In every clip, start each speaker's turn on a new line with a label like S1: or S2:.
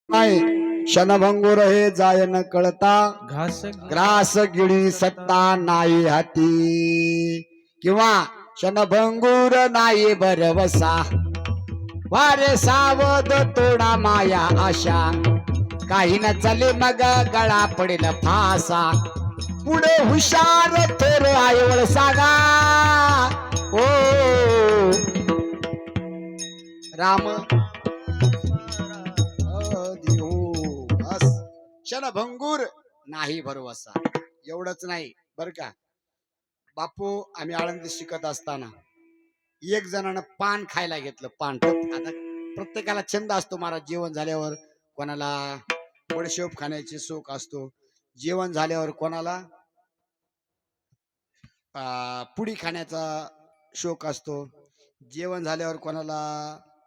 S1: नाही क्षणभंगुर हे जाय न कळता
S2: घास
S1: ग्रास गिळी सत्ता नाही हाती किंवा क्षणभंगुर नाही भरवसा वारे सावध तोडा माया आशा काही न चाले मग गळा पडेल फासा पुढे हुशार थोर आयवळ सागा ओ राम क्षणभंगूर नाही भरवसा एवढंच नाही बर का बापू आम्ही आळंदीत शिकत असताना एक जणानं पान खायला घेतलं पान आता प्रत्येकाला छंद असतो महाराज जेवण झाल्यावर कोणाला बडशेप खाण्याची शौक असतो जेवण झाल्यावर कोणाला पुडी खाण्याचा शौक असतो जेवण झाल्यावर कोणाला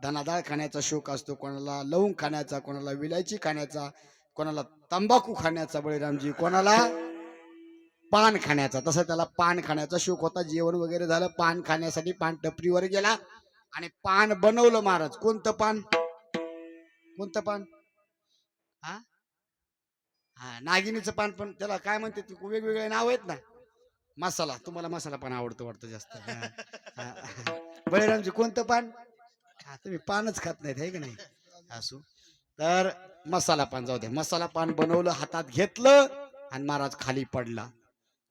S1: धनादाळ खाण्याचा शौक असतो कोणाला लवंग खाण्याचा कोणाला विलायची खाण्याचा कोणाला तंबाखू खाण्याचा बळीरामजी कोणाला पान खाण्याचा तसं त्याला पान खाण्याचा शौक होता जेवण वगैरे झालं पान खाण्यासाठी पान टपरीवर गेला आणि पान बनवलं महाराज कोणतं पान हा हा नागिनीचं पान पण त्याला काय म्हणते वेगवेगळे नाव आहेत ना मसाला तुम्हाला मसाला पान आवडतं वाटतं जास्त बळीरामजी कोणतं पान तुम्ही पानच खात नाहीत आहे की नाही असू तर मसाला पान जाऊ द्या मसाला पान बनवलं हातात घेतलं आणि महाराज खाली पडला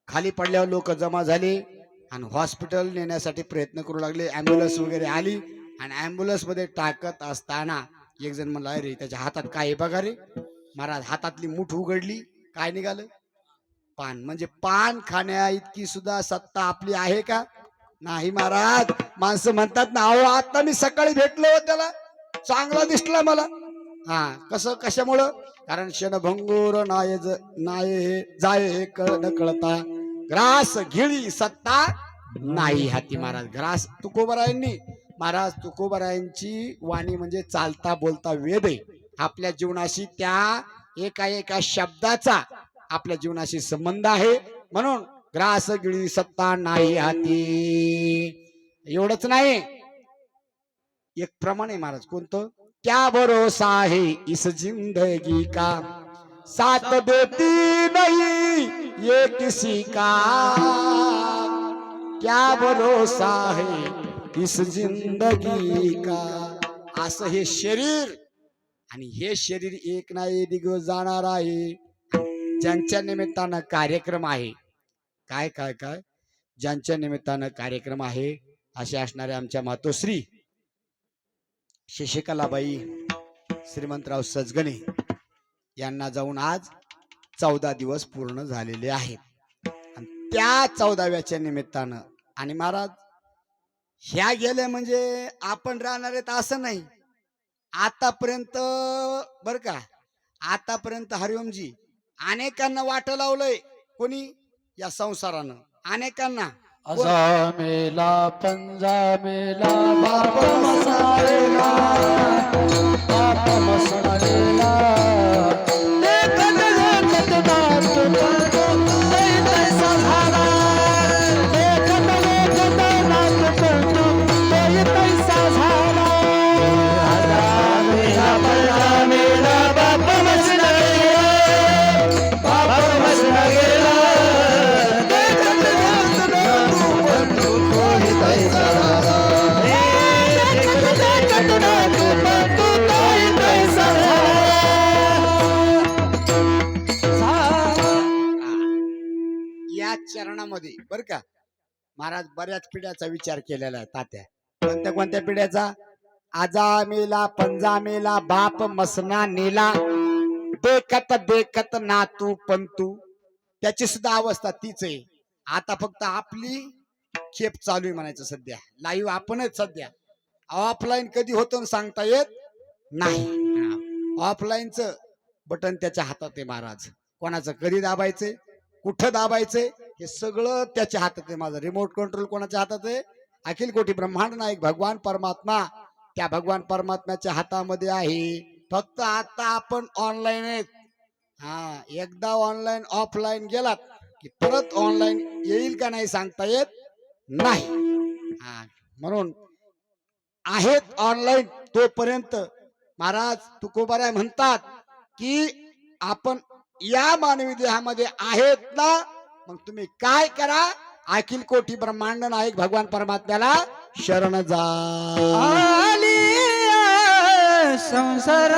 S1: खाली पडल्यावर लोक जमा झाले आणि हॉस्पिटल नेण्यासाठी प्रयत्न करू लागले ॲम्ब्युलन्स वगैरे आली आणि ॲम्ब्युलन्स मध्ये टाकत असताना एक जण म्हणला रे त्याच्या हातात काय बघा रे महाराज हातातली मूठ उघडली काय निघालं पान म्हणजे पान खाण्या इतकी सुद्धा सत्ता आपली आहे का नाही महाराज माणसं म्हणतात ना अहो आता मी सकाळी भेटलो त्याला चांगला दिसला मला हा कसं कशामुळं कारण क्षणभंगूर नाय हे जाय हे न कळता ग्रास घिळी सत्ता नाही हाती महाराज ग्रास तुकोबरायांनी महाराज तुकोबरायांची वाणी म्हणजे चालता बोलता वेद आहे आपल्या जीवनाशी त्या एका शब्दाचा आपल्या जीवनाशी संबंध आहे म्हणून ग्रास गिळी सत्ता नाही हाती एवढंच नाही एक प्रमाण आहे महाराज कोणतं क्या भरोसा है इस जिंदगी का साथ देती नहीं ये किसी का क्या भरोसा है इस जिंदगी का असं हे शरीर आणि हे शरीर एक ना एक दिवस जाणार आहे ज्यांच्या निमित्तानं कार्यक्रम आहे काय काय काय ज्यांच्या निमित्तानं कार्यक्रम आहे असे असणारे आमच्या मातोश्री शशिकलाबाई श्रीमंतराव सजगणे यांना जाऊन आज 14 दिवस पूर्ण झालेले आहेत आणि त्या 14व्याच्या निमित्तानं आणि महाराज ह्या गेल्या म्हणजे आपण राहणार आहेत असं नाही आतापर्यंत बर का आतापर्यंत हरिओमजी अनेकांना वाट लावलंय कोणी या संसारानं अनेकांना
S2: असा मेला पंजा मेला बाप मसालेला बाप मसालेला देखत देखत नाच पडतो तै तैसा झाला देखत देखत नाच पडतो तै तैसा झाला मेला पंजा मेला बाप मसालेला बाप मसालेला
S1: या चरणामध्ये बर का महाराज बऱ्याच पिढ्याचा विचार केलेला आहे तात्या कोणत्या कोणत्या पिढ्याचा आजा मेला पंजा मेला बाप मसना नेला देखत देखत नातू पंतू त्याची सुद्धा अवस्था तीच आहे आता फक्त आपली खेप चालू आहे म्हणायचं सध्या लाईव्ह आपणच सध्या ऑफलाईन कधी होतं सांगता येत नाही ऑफलाईनचं बटन त्याच्या हातात आहे महाराज कोणाचं कधी दाबायचंय कुठं दाबायचंय हे सगळं त्याच्या हातात आहे माझं रिमोट कंट्रोल कोणाच्या हातात आहे अखिल कोटी ब्रह्मांड नायक भगवान परमात्मा त्या भगवान परमात्म्याच्या हातामध्ये आहे फक्त आता आपण ऑनलाईन आहेत हा एकदा ऑनलाईन ऑफलाईन गेलात की परत ऑनलाईन येईल का नाही सांगता येत नाही हा म्हणून आहेत ऑनलाईन तोपर्यंत महाराज तुकोबाराय म्हणतात की आपण या मानवी देहामध्ये आहेत ना, मग तुम्ही काय करा, अखिल कोटी ब्रह्मांड नायक भगवान परमात्म्याला शरण जा.
S2: आली संसार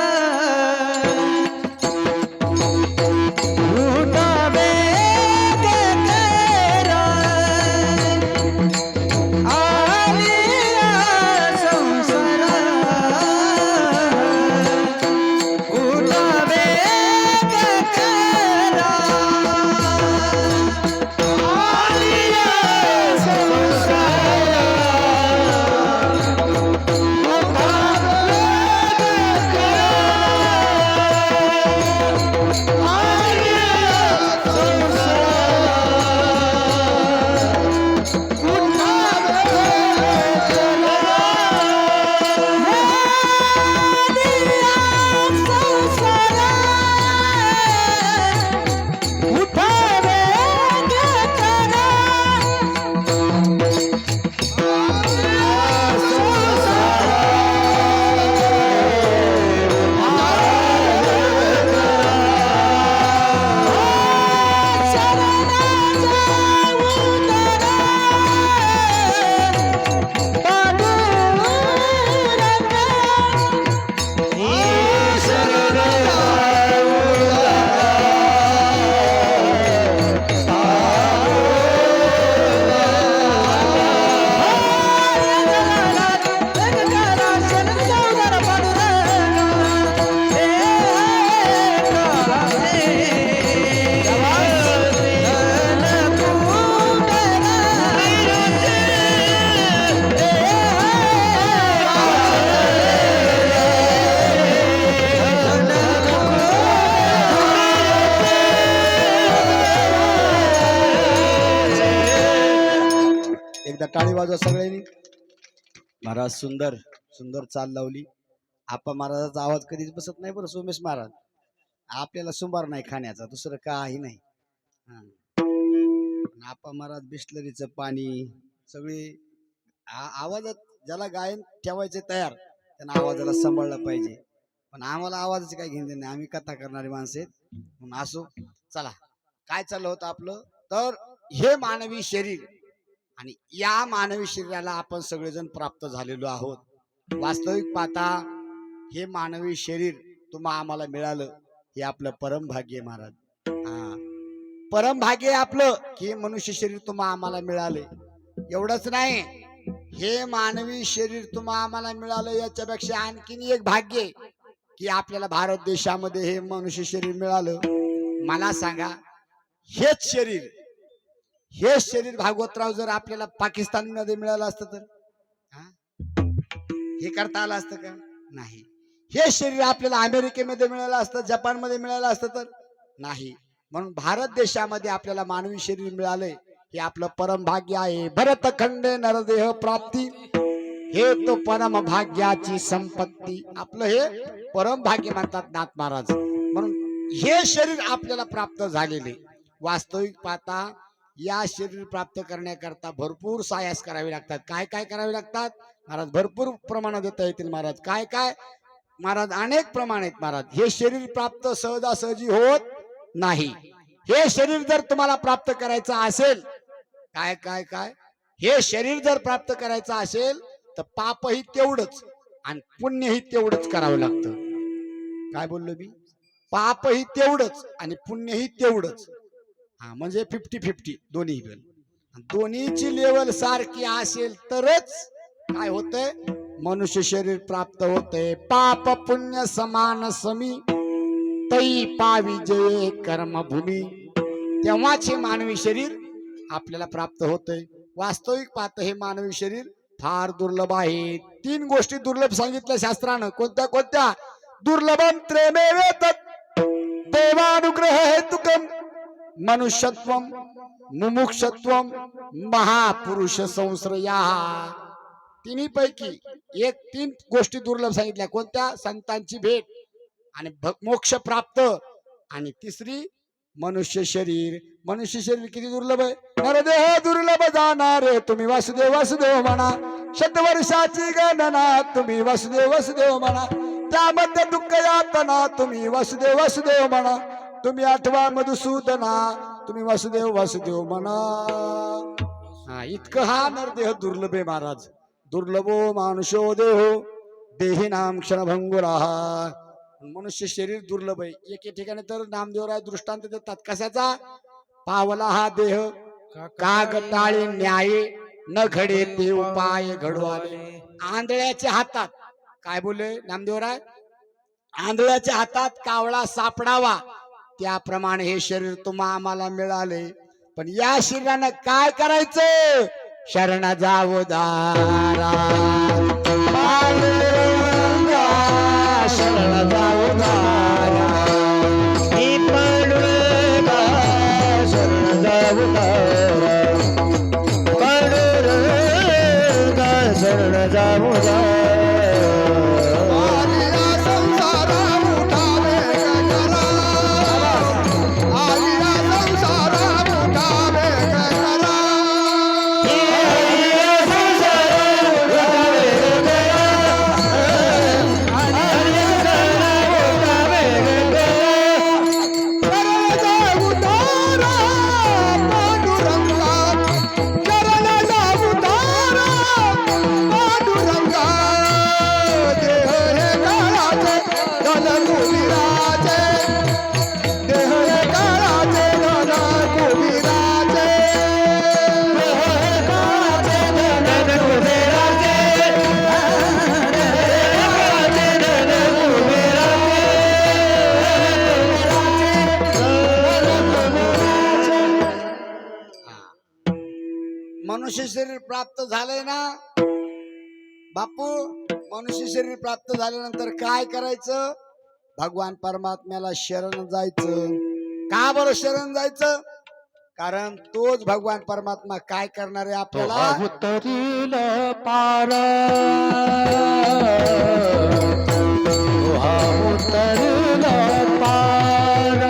S2: उठावे तेरा. आली संसार उठावे तेरा. आली संसार
S1: एकदा टाळी वाजवा सगळ्यांनी. महाराज सुंदर सुंदर चाल लावली. आपा महाराजाचा आवाज कधीच बसत नाही बरं सोमेश महाराज. आपल्याला सुंबार नाही खाण्याचा, दुसरं काही नाही. आपा महाराज बिस्लरीचं पाणी सगळी आवाजात, ज्याला गायन ठेवायचे तयार त्यांना आवाजाला सांभाळलं पाहिजे. पण आम्हाला आवाजाचे काही घेणं नाही, आम्ही कथा करणारी माणसं आहेत. म्हणून असो, चला काय चाललं होतं आपलं, तर हे मानवी शरीर आणि या मानवी शरीराला आपण सगळेजण प्राप्त झालेलो आहोत. वास्तविक पाहता हे मानवी शरीर तुम्हा आम्हाला मिळालं, हे आपलं परम भाग्य आहे महाराज. परम भाग्य आहे आपलं की मनुष्य शरीर तुम्हा आम्हाला मिळाले. एवढंच नाही, हे मानवी शरीर तुम्हा आम्हाला मिळालं, याच्यापेक्षा आणखीन एक भाग्य आहे की आपल्याला भारत देशामध्ये हे मनुष्य शरीर मिळालं. मला सांगा, हेच शरीर भागवतराव जर आपल्याला पाकिस्तान मध्ये मिळालं असतं तर हे करता आलं असतं का? नाही. हे शरीर आपल्याला अमेरिकेमध्ये मिळालं असतं, जपान मध्ये मिळालं असतं तर नाही. म्हणून भारत देशामध्ये आपल्याला मानवी शरीर मिळालंय, हे आपलं परम भाग्य आहे. भरत खंडे नरदेह प्राप्ती, हे तो परम भाग्याची संपत्ती. आपलं हे परम भाग्य म्हणतात नाथ महाराज. म्हणून हे शरीर आपल्याला प्राप्त झालेले. वास्तविक पाहता या शरीर प्राप्त करण्याकरता भरपूर सायास करावे लागतात. काय काय करावे लागतात महाराज? भरपूर प्रमाणात देता येतील महाराज. काय काय महाराज? अनेक प्रमाण आहेत महाराज. हे शरीर प्राप्त सहजासहजी होत नाही. हे शरीर जर तुम्हाला प्राप्त करायचं असेल, काय काय काय हे शरीर जर प्राप्त करायचं असेल तर पापही तेवढंच आणि पुण्यही तेवढंच करावं लागतं. काय बोललो मी? पापही तेवढंच आणि पुण्यही तेवढंच. म्हणजे 50-50 दोन्ही. दोन्हीची लेवल सारखी असेल तरच काय होतंय? मनुष्य शरीर प्राप्त होतंय. पाप पुण्य समान समी, तई पावी जये कर्मभूमी. तेव्हाच हे मानवी शरीर आपल्याला प्राप्त होतंय. वास्तविक पाहतं हे मानवी शरीर फार दुर्लभ आहे. 3 गोष्टी दुर्लभ सांगितल्या शास्त्रानं. कोणत्या कोणत्या? दुर्लभम त्रेमेवे तत् देवानुग्रह हेतुकम मनुष्यत्वम मुमुक्षत्वम महापुरुष संश्रया. तिन्ही पैकी 3 गोष्टी दुर्लभ सांगितल्या. कोणत्या? संतांची भेट आणि मोक्ष प्राप्त, आणि तिसरी मनुष्य शरीर. मनुष्य शरीर किती दुर्लभ आहे? नरदेह दुर्लभ जाणारे तुम्ही वासुदेव वासुदेव म्हणा. शतवर्षाची गणना तुम्ही वासुदेव वासुदेव म्हणा. त्यामध्ये दुःख यातना तुम्ही वसुदेव वसुदेव म्हणा, तुम्ही आठवा मधुसूदना, तुम्ही वसुदेव वसुदेव म्हणा. हा इतकं हा नरदेह दुर्लभ आहे महाराज. दुर्लभो मानुषो देहो देहिनाम क्षणभंगुरा. मनुष्य शरीर दुर्लभ आहे. एके ठिकाणी तर नामदेवराय दृष्टांत देतात कशाचा. पावला हा देह काग टाळी न्याये न घडे ते उपाय घडवाले. आंधळ्याच्या हातात काय बोलले नामदेवराय, आंधळ्याच्या हातात कावळा सापडावा त्याप्रमाणे हे शरीर तुम्हा आम्हाला मिळाले. पण या शरीरानं काय करायचं. शरण जावो दारा पांडुरंगा, शरण जावो दारा
S2: हे पांडुरंगा शरण जाऊ दारा, पांडुरंगा शरण जाऊ दारा.
S1: मनुष्य शरीर प्राप्त झालंय ना बापू. मनुष्य शरीर प्राप्त झाल्यानंतर काय करायचं. भगवान परमात्म्याला शरण जायचं. का बरं शरण जायचं. कारण तोच भगवान परमात्मा काय करणार आहे आपल्याला.
S2: उतरील पार उतरील पार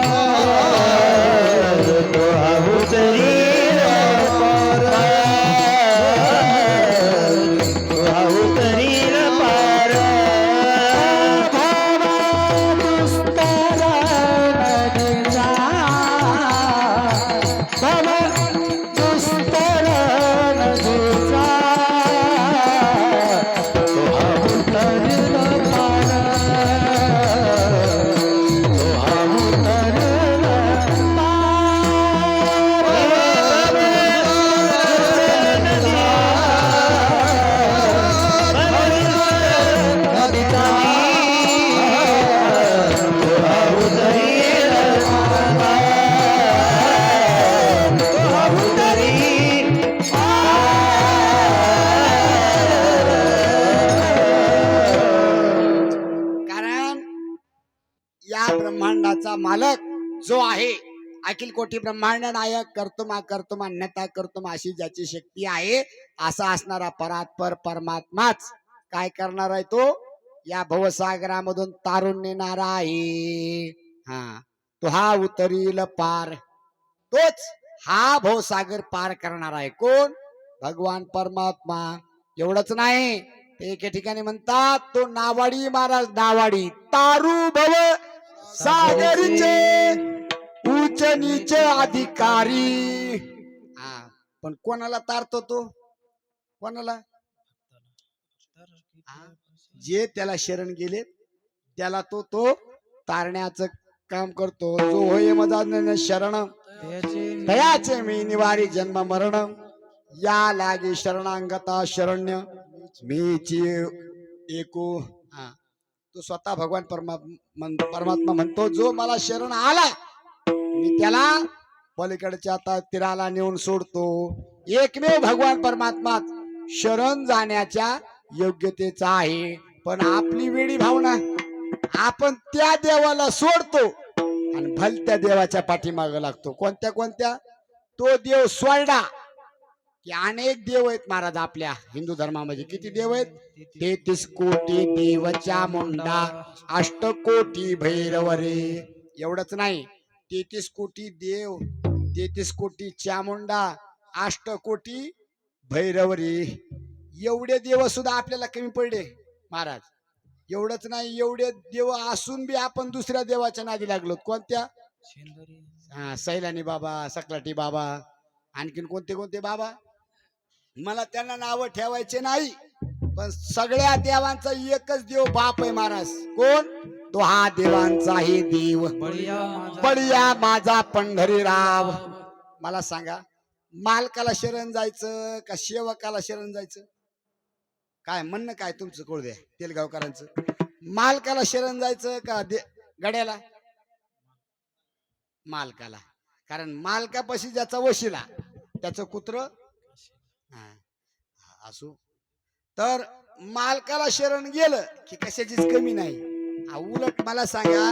S2: उतरील पार उतरील पार. भावा दुस्तर नदीचा, भावा दुस्तर नदीचा उतरील पार उतरील
S1: कारण या ब्रह्मांडाचा मालक जो आहे, अखिल कोटी ब्रह्मांड नायक कर्तुमा कर्तुम अन्यथा कर्तुम अशी ज्याची शक्ती आहे, असा असणारा परात्पर परमात्माच काय करणार आहे. तो या भवसागरामधून तारून नेणारा आहे. तो हा उतरील पार. तोच हा भवसागर पार करणार आहे. कोण. भगवान परमात्मा. एवढंच नाही, ते एके ठिकाणी म्हणतात तो नावाडी महाराज. नावाडी तारू भव सागरीचे उच्च नीच अधिकारी. पण कोणाला तारतो तो. कोणाला. जे त्याला शरण गेले त्याला तो तारण्याचं काम करतो. जो होय मजा शरण तयाचे मी निवारी जन्म मरण, या लागे शरणांगता शरण्य मीची एको. तो स्वतः भगवान परमात्मा म्हणतो जो मला शरण आला मी त्याला पलीकडच्या तीराला नेऊन सोडतो. एकमेव भगवान परमात्मा शरण जाण्याच्या योग्यतेचा आहे. पण आपली वेडी भावना, आपण त्या देवाला सोडतो आणि भलत्या देवाच्या पाठीमागे लागतो. कोणत्या कोणत्या. तो देव सोडला की अनेक देव आहेत महाराज आपल्या हिंदू धर्मामध्ये. किती देव आहेत. 33 कोटी देवच्या मुंडा, 8 कोटी भैरवरे. एवढंच नाही, 33 कोटी देव, 33 कोटी चामुंडा, 8 कोटी भैरवरी. एवढे देव सुद्धा आपल्याला कमी पडले महाराज. एवढंच नाही, एवढे देव असून बी आपण दुसऱ्या देवाच्या नादी लागलो. कोणत्या? हा, सैलानी बाबा, सकलाटी बाबा, आणखीन कोणते कोणते बाबा. मला त्यांना नावं ठेवायचे नाही, पण सगळ्या देवांचा एकच देव बाप आहे महाराज. कोण तो? हा देवांचाही देव बळीया माझा पंढरीराव. मला सांगा, मालकाला शरण जायचं का सेवकाला शरण जायचं? काय म्हणणं काय तुमचं? कळू द्या तेलगावकरांचं. मालकाला शरण जायचं का गड्याला? मालकाला. कारण मालकापाशी ज्याचा वशिला त्याचं कुत्र असू. तर मालकाला शरण गेलं की कशाचीच कमी नाही. उलट मला सांगा,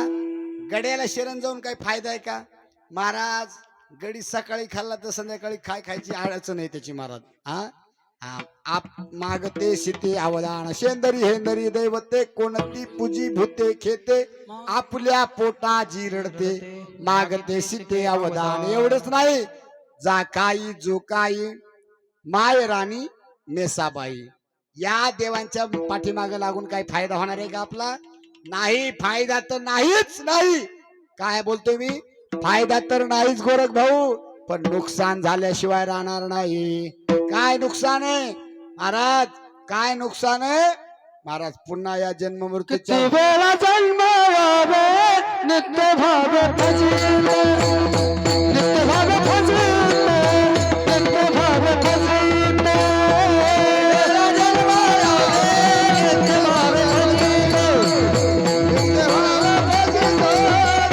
S1: गड्याला शरण जाऊन काही फायदा आहे का महाराज? गडी सकाळी खाल्ला तर संध्याकाळी खायची अडचण आहे त्याची महाराज. आप मागते सीते अवदान, शेंदरी हेंदरी दैवते, कोणती पूजी भूते खेते, आपल्या पोटा जिरडते, मागते सीते अवदान. एवढंच नाही, जा काही जो काही माय राणी मेसाबाई. या देवांच्या पाठीमागे लागून काही फायदा होणार आहे का आपला? नाही, फायदा तर नाहीच नाही. काय बोलतोय मी? फायदा तर नाहीच गोरख भाऊ, पण नुकसान झाल्याशिवाय राहणार नाही. काय नुकसान आहे महाराज? काय नुकसान आहे महाराज? पुन्हा या जन्म मृत्यूच्या
S2: वेळा जन्मावे नित्य भाव भजिते, नित्य भाव भजिते, नित्य भाव भजिते. वेळा जन्मावे नित्य भाव भजिते, नित्य भाव भजिते,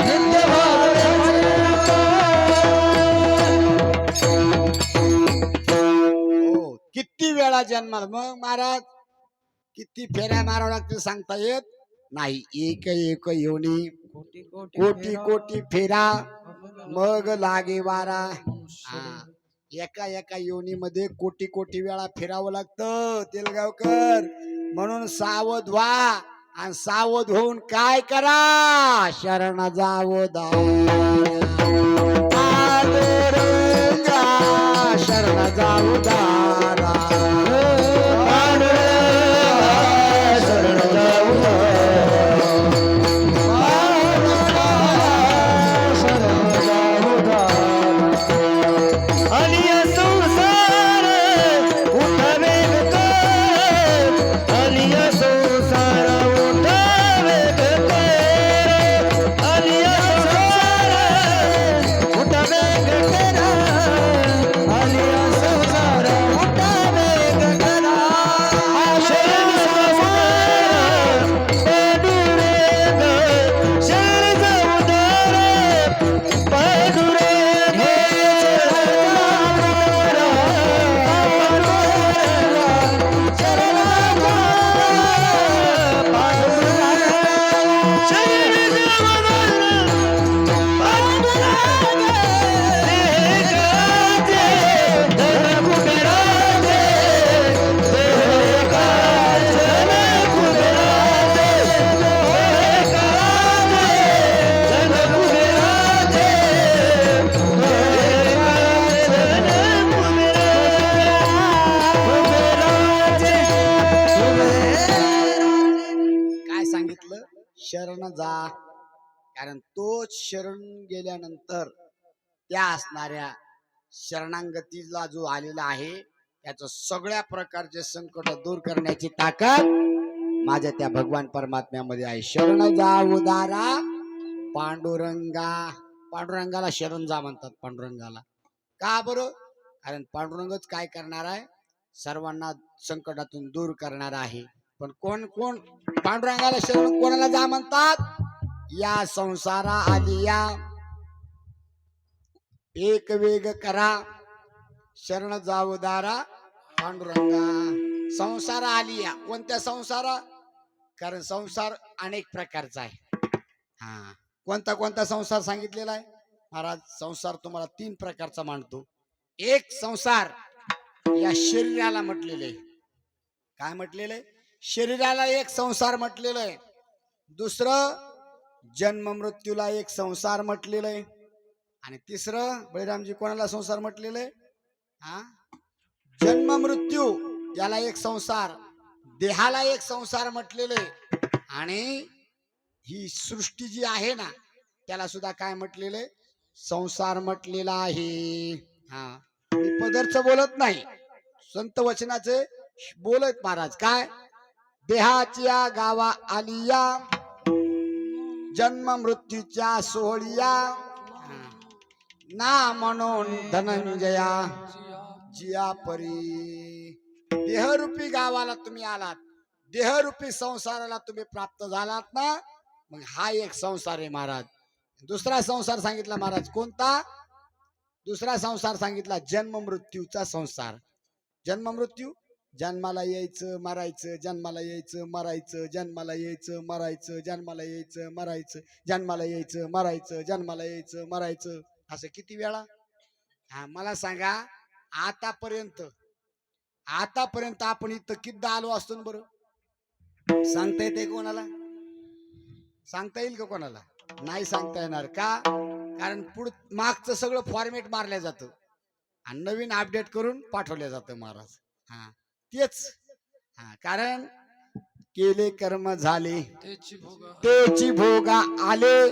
S2: नित्य भाव भजिते.
S1: हो, किती वेळा जन्माला. मग महाराज किती फेऱ्या मारावं लागतील सांगता येत नाही. एक एक योनी, कोटी कोटी फेरा, मग लागे वारा. एका एका योनीमध्ये कोटी कोटी वेळा फिरावं लागतं तेलगावकर. म्हणून सावध व्हा, आणि सावध होऊन काय करा? शरण जावो शरण जाऊ दारा. शरण जा. कारण तोच शरण गेल्यानंतर त्या असणाऱ्या शरणांगतीला जो आलेला आहे त्याचं सगळ्या प्रकारचे संकट दूर करण्याची ताकद माझ्या त्या भगवान परमात्म्यामध्ये आहे. शरण जा उदारा पांडुरंगा. पांडुरंगाला शरण जा म्हणतात. पांडुरंगाला का बरं? कारण पांडुरंगच काय करणार आहे? सर्वांना संकटातून दूर करणार आहे. पण कोण कोण पांडुरंगाला शरण कोणाला जा म्हणतात? या संसारा आलिया एक वेग करा, शरण जाऊ दारा पांडुरंगा. संसारा आलिया. कोणत्या संसारा? कारण संसार अनेक प्रकारचा आहे. कोणता कोणता संसार सांगितलेला आहे महाराज? संसार तुम्हाला 3 प्रकारचा मांडतो. एक संसार या शरीराला म्हटलेलं आहे. काय म्हटलेलं आहे? शरीराला एक संसार म्हटलेलं आहे. दुसरं जन्म मृत्यूला एक संसार म्हटलेलं आहे. आणि तिसरं बळीरामजी कोणाला संसार म्हटलेलं आहे? जन्म मृत्यू याला एक संसार, देहाला एक संसार म्हटलेलं आहे. आणि ही सृष्टी जी आहे ना त्याला सुद्धा काय म्हटलेलं आहे? संसार म्हटलेला आहे. हा, मी पदरचं बोलत नाही, संत वचनाचे बोलत महाराज. काय? देहाच्या गावा आलिया, जन्म मृत्यूच्या सोहळिया, ना म्हणून धनंजया जिया परी. देहरूपी गावाला तुम्ही आलात, देहरूपी संसाराला तुम्ही प्राप्त झालात ना, मग हा एक संसार आहे महाराज. दुसरा संसार सांगितला महाराज, कोणता? दुसरा संसार सांगितला जन्म मृत्यूचा संसार. जन्म मृत्यू, जन्माला यायचं मरायचं, जन्माला यायचं मरायचं, जन्माला यायचं मरायचं, जन्माला यायचं मरायचं, जन्माला यायचं मरायचं, जन्माला यायचं मरायचं, असं किती वेळा? हा, मला सांगा, आतापर्यंत आपण इथं किती आलो असतो ना बरं? सांगता येते कोणाला? सांगता येईल का कोणाला? नाही सांगता येणार. का? कारण मागचं सगळं फॉर्मेट मारलं जातं आणि नवीन अपडेट करून पाठवलं जातं महाराज. हा, तेच. हा, कारण केले कर्म झाले तेची भोगा आले,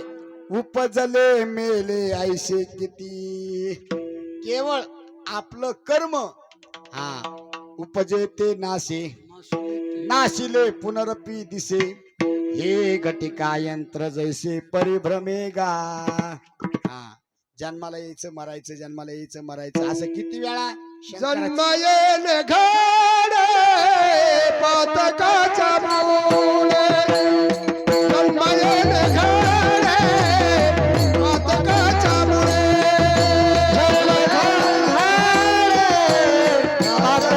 S1: उपजले मेले ऐसे किती. केवळ आपलं कर्म हा उपजे ते नाशे, नाशिले पुनरपी दिसे, हे घटिका यंत्र जैसे परिभ्रमेगा. हा, जन्माला यायचं मरायचं, जन्माला यायचं मरायचं, असं किती वेळा?
S2: जन्म येणे घडे पातकाच्या मुळे, जन्म येणे घडे पातकाच्या मुळे, जन्म येणे पातकाच्या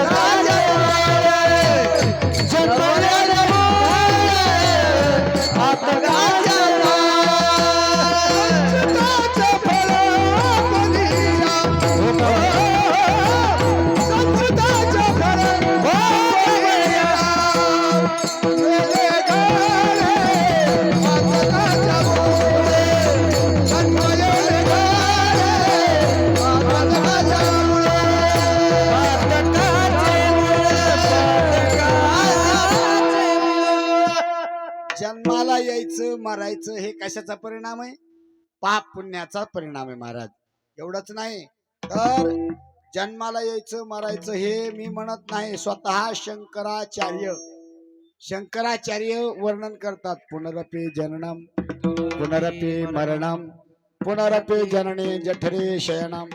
S2: मुळे, जन्म येणे पातकाच्या मुळे, संचिताचे फळ बघिया, संचिताचे फळ बघिया, गेले घडे पातकाच्या मुळे, जन्म येणे घडे पातकाच्या मुळे, पातकाचे
S1: जन्माला यायचं मरायचं हे कशाचा परिणाम आहे? पाप पुण्याचा परिणाम आहे महाराज. एवढंच नाही तर जन्माला यायचं मरायचं हे मी म्हणत नाही, स्वतः शंकराचार्य वर्णन करतात. पुनरपि जननम पुनरपि मरणम पुनरपि जनने जठरे शयनम,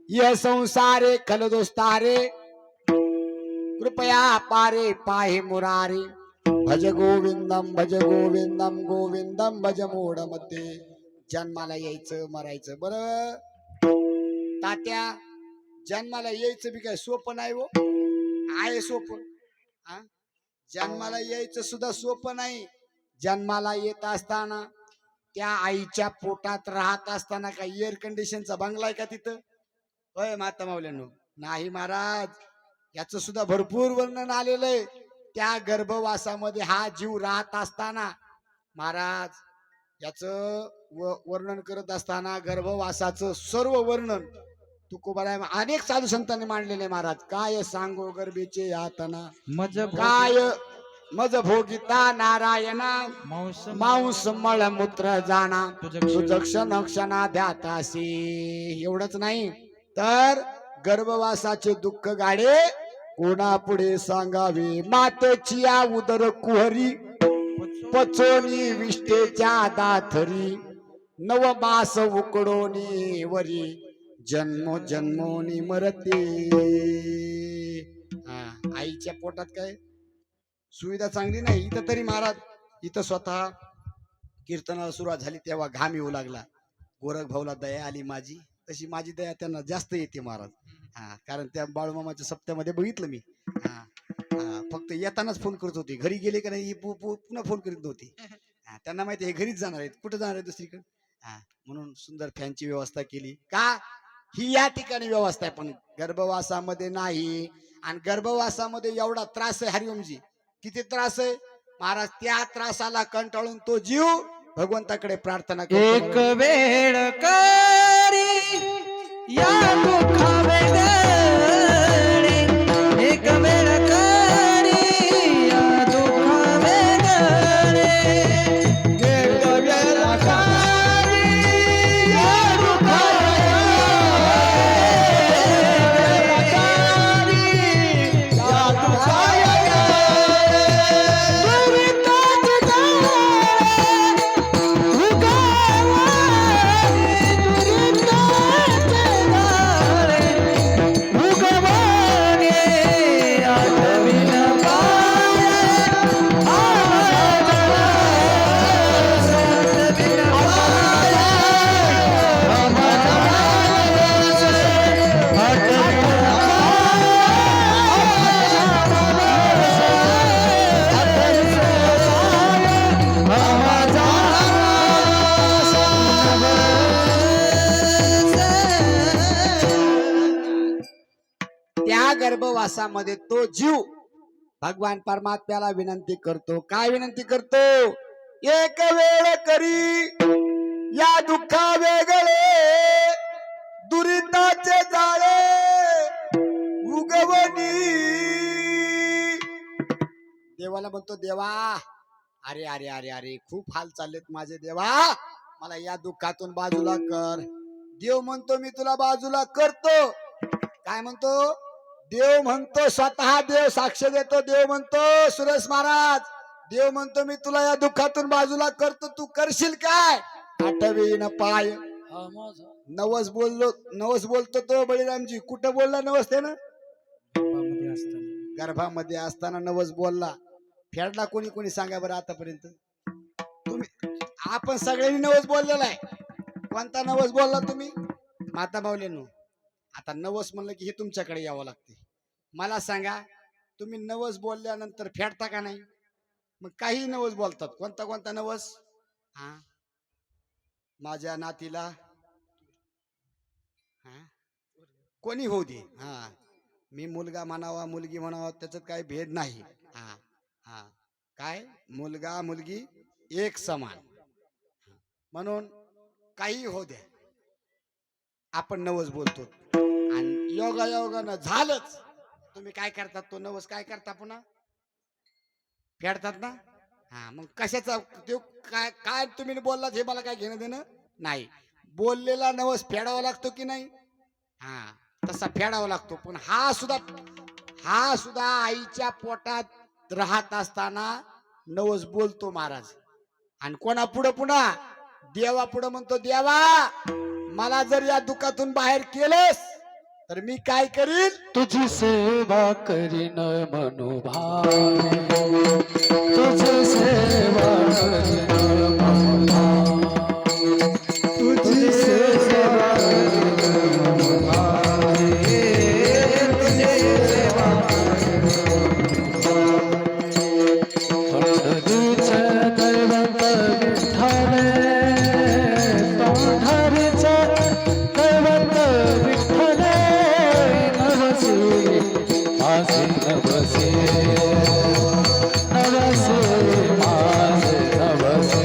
S1: यह संसारे खलदोस्तारे, कृपया पारे पाहि मुरारी, भज गोविंदम गोविंदम भज मूढ मध्ये. जन्माला यायचं मरायचं. बरं तात्या, जन्माला यायचं बी काय सोपं नाही हो? आहे सोपं? हा, जन्माला यायचं सुद्धा सोपं नाही. जन्माला येत असताना त्या आईच्या पोटात राहत असताना काय एअर कंडिशनचा बंगला आहे का तिथं? होय माता माऊल्यांनो? नाही महाराज, याचं सुद्धा भरपूर वर्णन आलेलं आहे. त्या गर्भवासामध्ये हा जीव राहत असताना महाराज याचं वर्णन करत असताना गर्भवासाचं सर्व वर्णन तुकोबाराय अनेक साधू संतांनी मांडलेले महाराज. काय सांगो गर्भेचे यातना, काय मज भोगिता नारायणा, मांस मळ मूत्र जाणा, तुझ क्षण क्षणा ध्यातासी. एवढंच नाही तर गर्भवासाचे दुःख गाडे कोणा पुढे सांगावे, मातेची या उदर कुहरी, पचोनी विष्टेच्या दाथरी, नवमास उकडोनी वरी, जन्मो जन्मोनी मरते. आईच्या पोटात काय सुविधा चांगली नाही. इथं तरी महाराज, इथं स्वतः कीर्तनाला सुरुवात झाली तेव्हा घाम येऊ लागला. गोरख भाऊला दया आली माझी, तशी माझी दया त्यांना जास्त येते महाराज. हा, कारण त्या बाळूमामाच्या सप्त्यामध्ये बघितलं मी. हा, फक्त येतानाच फोन करत होती, घरी गेले का नाही पुन्हा फोन करीत नव्हती. त्यांना माहिती हे घरीच जाणार आहेत, कुठं जाणार आहे दुसरीकडे. म्हणून सुंदर फॅनची व्यवस्था केली. का? ही या ठिकाणी व्यवस्था आहे, पण गर्भवासामध्ये नाही. आणि गर्भवासामध्ये एवढा त्रास आहे हरिओमजी, किती त्रास आहे महाराज. त्या त्रासाला कंटाळून तो जीव भगवंताकडे प्रार्थना करतो.
S2: एक वेळ करी या दुःखावे गळे, एक वेळ करी या दुःखावे गळे,
S1: त्या गर्भवासामध्ये तो जीव भगवान परमात्म्याला विनंती करतो. काय विनंती करतो? एक वेळ करी या दुःखा वेगळे दुरिताचे जाळे उगवणी. देवाला म्हणतो, देवा अरे अरे अरे अरे खूप हाल चाललेत माझे देवा, मला या दुःखातून बाजूला कर. देव म्हणतो मी तुला बाजूला करतो. काय म्हणतो देव? म्हणतो स्वतः देव साक्ष देतो. देव म्हणतो सुरेश महाराज, देव म्हणतो मी तुला या दुःखातून बाजूला करतो, तू करशील काय? आठवीन पाय नवस बोललो. नवस बोलतो तो बळीरामजी. कुठं बोलला नवस? ते ना गर्भामध्ये असताना नवस बोलला. फेडला कोणी कोणी सांगा बरं आतापर्यंत? तुम्ही आपण सगळ्यांनी नवस बोललेला आहे. कोणता नवस बोलला तुम्ही? माता माऊलींनो, आता नवस म्हणलं की हे तुमच्याकडे यावं लागते. मला सांगा, तुम्ही नवस बोलल्यानंतर फेडता का नाही? मग काही नवस बोलतात. कोणता कोणता नवस? हा, माझ्या नातीला कोणी होऊ दे, हा मी मुलगा म्हणावा मुलगी म्हणावा त्याच्यात काही भेद नाही. हा हा, काय मुलगा मुलगी एक समान, म्हणून काही हो द्या आपण नवस बोलतो. आणि योगा योगानं झालंच, तुम्ही काय करतात? तो नवस काय करता? पुन्हा फेडतात ना. हा, मग कशाचा तो काय काय तुम्ही बोललात हे मला काय घेणं देणं नाही. बोललेला नवस फेडावा लागतो की नाही? हा, तसा फेडावा लागतो. पण हा सुद्धा आईच्या पोटात राहत असताना नवस बोलतो महाराज. आणि कोणा पुढं? पुन्हा देवा पुढं म्हणतो, देवा मला जर या दुःखातून बाहेर केलंस तर मी काय करीन?
S2: तुझी सेवा करीन मनोभावे, तुझी सेवा करीन मनोभावे, तुझी सेवा करीन मनोभावे, तुझी सेवा पंढरीच दैवत विठ्ठल, पंढरीच दैवत विठ्ठल, माझे नवसे नवसे माझे नवसे.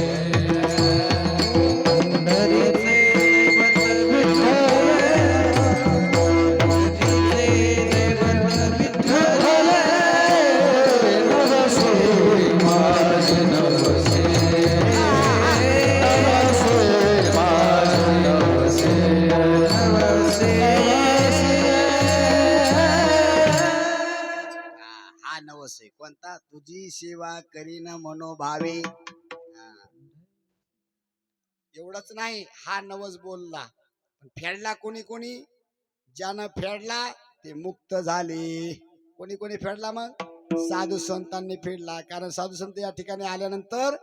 S2: पंढरीचे दैवत विठ्ठल, नवसे माझे नवसे, नवसे माझे नवसे, नवसे.
S1: हा नवस आहे कोणता? तुझी सेवा करीन मनोभावे. एवढंच नाही, हा नवस बोलला पण फेडला कोणी कोणी? ज्यानं फेडला ते मुक्त झाले. कोणी कोणी फेडला? मग साधू संतांनी फेडला. कारण साधू संत या ठिकाणी आल्यानंतर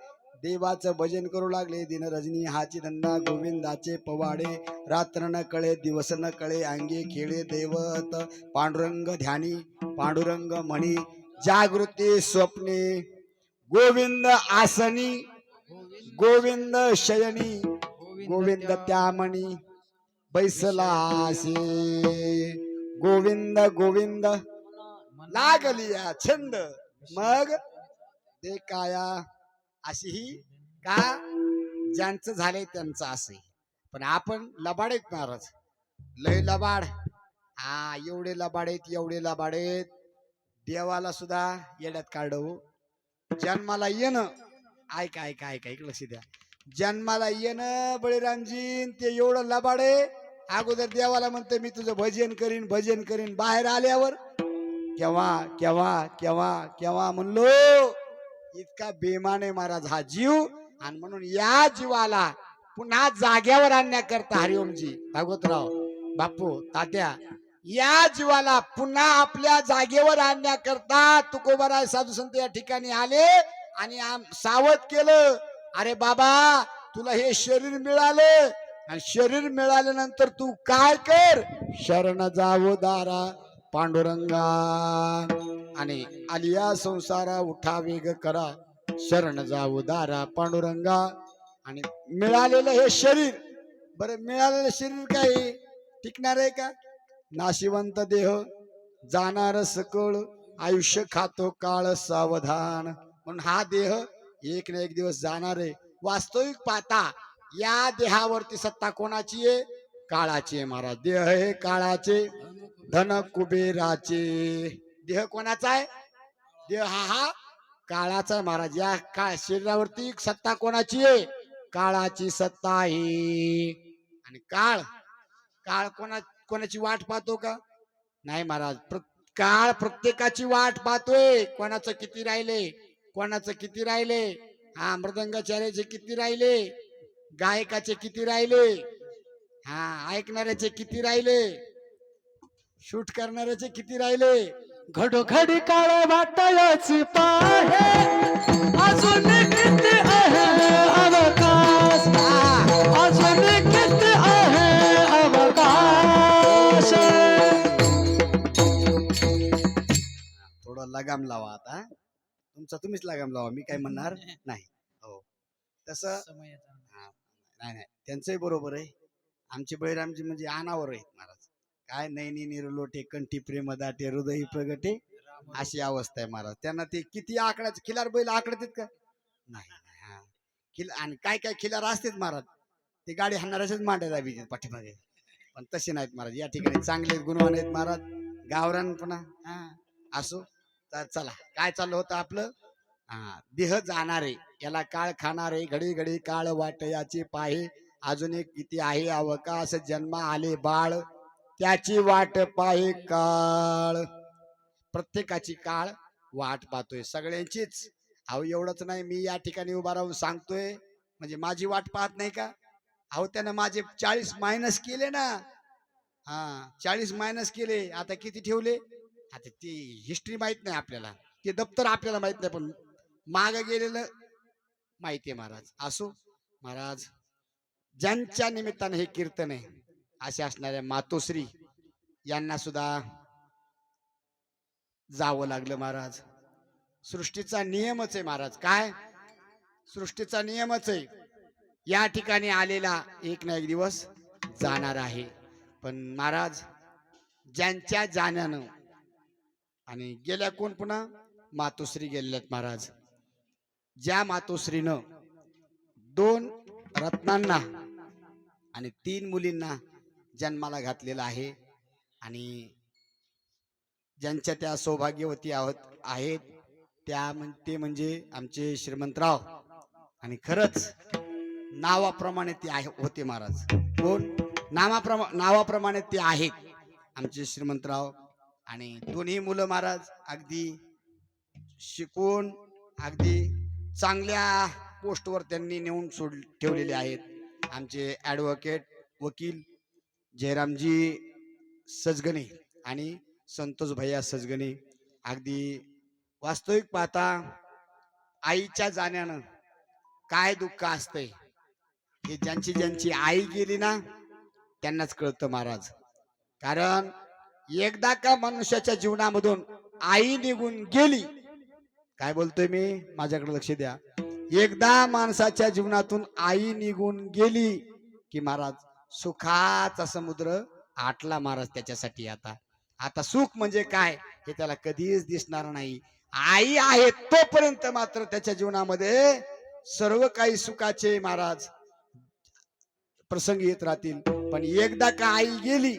S1: देवाचं भजन करू लागले. दिन रजनी हाची धंदा गोविंदाचे पवाडे, रात्र न कळे दिवस न कळे अंगे खेळे दैवत, पांडुरंग ध्यानी पांडुरंग म्हणी, जागृती स्वप्ने गोविंद आसनी, गोविंद शयनी, गोविंद त्यामणी बैसलासे, गोविंद गोविंद लागलिया छंद. मग ते काया अशी ही का? ज्यांचं झालंय त्यांचं असं. पण आपण लबाडेत महाराज, लय लबाड. हा, एवढे लबाडेत एवढे लबाडेत, देवाला सुद्धा येड्यात काढू. जन्माला येणं, ऐका ऐका ऐका इकडे लक्ष द्या. जन्माला येणं बळीरामजी ते एवढं लबाडे. अगोदर देवाला म्हणते मी तुझं भजन करीन भजन करीन, बाहेर आल्यावर केव्हा केव्हा केव्हा केव्हा म्हणलो. इतका बेमान आहे महाराज हा जीव. आणि म्हणून या जीवाला पुन्हा जाग्यावर आणण्याकरता हरिओमजी भागवतराव बापू तात्या या जीवाला पुन्हा आपल्या जागेवर आणण्याकरता तुकोबाराय साधू संत या ठिकाणी आले आणि सावध केलं. अरे बाबा, तुला हे शरीर मिळालं आणि शरीर मिळाल्यानंतर तू काय कर? शरण जावो दारा पांडुरंगा आणि आलिया संसारा उठा वेग करा, शरण जावो दारा पांडुरंगा. आणि मिळालेलं हे शरीर, बरं मिळालेलं शरीर काय टिकणार आहे का? नाशिवंत देह जाणार सकळ आयुष्य खातो काळ सावधान. म्हणून हा देह एक ना एक दिवस जाणार आहे. वास्तविक पाहता या देहावरती सत्ता कोणाची आहे? काळाची आहे महाराज. देह हे काळाचे, धन कुबेराचे. देह कोणाचा आहे? देह हा काळाचा आहे महाराज. या शरीरावरती सत्ता कोणाची आहे? काळाची सत्ता आहे. आणि काळ काळ कोणाची वाट पाहतो का? नाही महाराज. काळ प्रत्येकाची वाट पाहतोय. कोणाचं किती राहिले, कोणाचं किती राहिले. हा, मृदंगाचार्याचे किती राहिले, गायकाचे किती राहिले, हा ऐकणाऱ्याचे किती राहिले, शूट करणाऱ्याचे किती राहिले.
S2: घडोघडी काळ वाटलच पाहे अजून किती आहे अवकाश अजून किती आहे अवकाश.
S1: थोडं लगाम लावा आता. तुम्हीच लगाम लावा, मी काय म्हणणार नाही. हो तसं नाही नाही, त्यांचंही बरोबर आहे. आमचे बळीरामजी म्हणजे अनावर आहेत महाराज. काय नैनी निरलोटे कंठी प्रेम दाटे हृदय प्रगटे, अशी अवस्था आहे महाराज. त्यांना ते किती आकड्याचे खिलार बैल आकडत का? नाही. हा आणि काय काय खिलार असतेच महाराज. ते गाडी हाणणाऱ्याच्याच मांड्या दाबी पाठीमागे. पण तसे नाहीत महाराज. या ठिकाणी चांगले गुणवान आहेत महाराज. गावरानपणा हा असो. तर चला, काय चाललं होतं आपलं? हा, देह जाणारे याला काळ खाणारे, घडी घडी काळ वाट याची पाहे अजून एक किती आहे अवकाश. जन्मा आले बाळ त्याची वाट पाहे काळ. प्रत्येकाची काळ वाट पाहतोय, सगळ्यांचीच. अहो एवढंच नाही, मी या ठिकाणी उभा राहून सांगतोय म्हणजे माझी वाट पाहत नाही का? अहो त्यानं माझे 40 मायनस केले ना. हा 40 मायनस केले. आता किती ठेवले? आता ती हिस्ट्री माहित नाही आपल्याला, ते दप्तर आपल्याला माहित नाही, पण माग गेलेलं माहितीये महाराज. असो महाराज, ज्यांच्या निमित्ताने हे कीर्तन आहे असे असणाऱ्या मातोश्री यांना सुद्धा जावं लागलं महाराज. सृष्टीचा नियमच आहे महाराज. काय सृष्टीचा नियमच आहे. या ठिकाणी आलेला एक ना एक दिवस जाणार आहे. पण महाराज ज्यांच्या जाण्यानं आणि गेल्या कोण पुन्हा मातोश्री गेलेल्यात महाराज. ज्या मातोश्रीनं 2 रत्नांना आणि 3 मुलींना जन्माला घातलेला आहे आणि ज्यांच्या त्या सौभाग्यवती आहेत ते म्हणजे आमचे श्रीमंतराव. आणि खरंच नावाप्रमाणे ते होते महाराज. कोण? नावाप्रमाणे ते आहेत आमचे श्रीमंतराव. आणि दोन्ही मुलं महाराज अगदी शिकून अगदी चांगल्या पोस्टवर त्यांनी नेऊन ठेवलेले आहेत. आमचे ॲडव्होकेट वकील जयरामजी सजगणे आणि संतोष भैया सजगणे. अगदी वास्तविक पाहता आईच्या जाण्यानं काय दुःख असतंय हे ज्यांची आई गेली ना त्यांनाच कळतं महाराज. कारण एकदा का मनुष्याच्या जीवनामधून आई निघून गेली, काय बोलतोय मी, माझ्याकडे लक्ष द्या. एकदा माणसाच्या जीवनातून आई निघून गेली की महाराज सुखाचा समुद्र आटला महाराज त्याच्यासाठी. आता सुख म्हणजे काय हे त्याला कधीच दिसणार नाही. आई आहे तोपर्यंत मात्र त्याच्या जीवनामध्ये सर्व काही सुखाचे महाराज प्रसंग येत राहतील. पण एकदा का आई गेली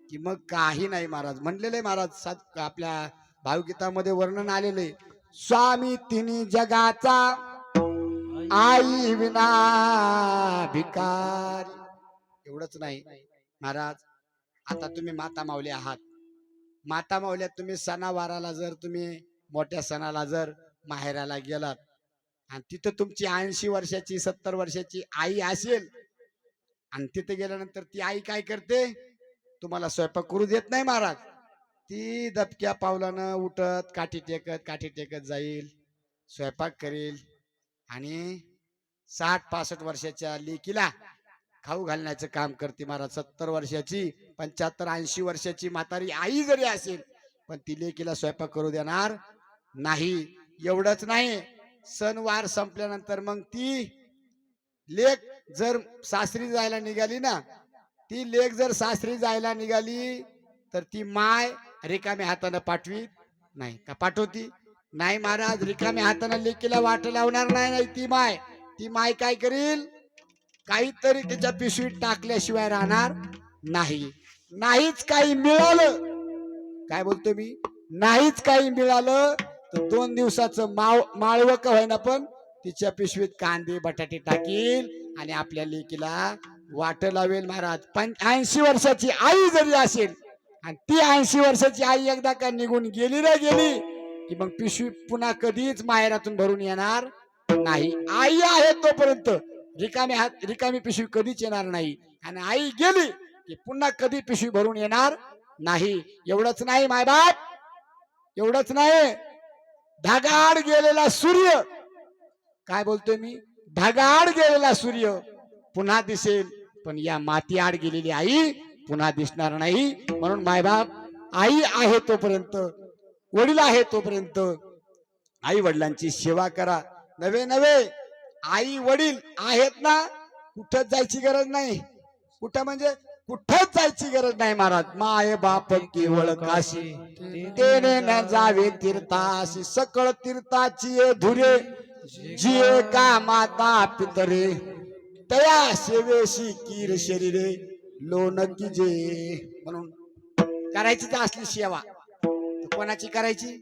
S1: की मग काही नाही महाराज. म्हणलेले महाराज आपल्या भावगीतामध्ये वर्णन आलेले, स्वामी तिन्ही जगाचा आई विना भिकारी. एवढंच नाही महाराज, आता तुम्ही माता माऊली आहात. माता माऊल्यात तुम्ही सणावाराला जर तुम्ही मोठ्या सणाला जर माहेराला गेलात आणि तिथं तुमची 80 वर्षाची 70 वर्षाची आई असेल आणि तिथे गेल्यानंतर ती आई काय करते? तुम्हाला स्वयंपाक करू देत नाही महाराज. ती दबक्या पावलानं उठत काठी टेकत जाईल, स्वयंपाक करेल आणि 60-65 वर्षाच्या लेकीला खाऊ घालण्याचं काम करते महाराज. 70 वर्षाची 75-80 वर्षाची म्हातारी आई जरी असेल पण ती लेकीला स्वयंपाक करू देणार नाही. एवढंच नाही, सणवार संपल्यानंतर मग ती लेक जर सासरी जायला निघाली ना, ती लेक जर सासरी जायला निघाली तर ती माय रिकाम्या हातानं पाठवीत नाही का पाठवती नाही महाराज रिकाम्या हातानं लेकीला वाट लावणार नाही ती माय काय करील काहीतरी त्याच्या पिशवीत टाकल्याशिवाय राहणार नाही नाहीच काही मिळालं काय बोलतो मी नाहीच काही मिळालं तर 2 दिवसाचं माळव का होईना पण तिच्या पिशवीत कांदे बटाटे टाकील आणि आपल्या लेकीला वाट लावेल महाराज 80 वर्षाची आई जरी असेल आणि ती 80 वर्षाची आई एकदा का निघून गेली ना गेली की मग पिशवी पुन्हा कधीच माहेरातून भरून येणार नाही आई आहे तोपर्यंत रिकामी पिशवी कधीच येणार नाही आणि आई गेली की पुन्हा कधी पिशवी भरून येणार नाही एवढंच नाही मायबाप एवढंच नाही ढगाड गेलेला सूर्य काय बोलतोय मी ढगाड गेलेला सूर्य पुन्हा दिसेल पण या माती आड गेलेली आई पुन्हा दिसणार नाही म्हणून मायबाप आई आहे तोपर्यंत वडील आहे तोपर्यंत आई वडिलांची सेवा करा नवे आई वडील आहेत ना कुठंच जायची गरज नाही कुठं म्हणजे कुठंच जायची गरज नाही महाराज माय बाप केवळ काशी तेने न जावे तीर्थाशी सकळ तीर्थाची धुरे जिये का माता पितरे तया सेवेशी कीर शरीरे लोन जे म्हणून करायची तर असली सेवा कोणाची करायची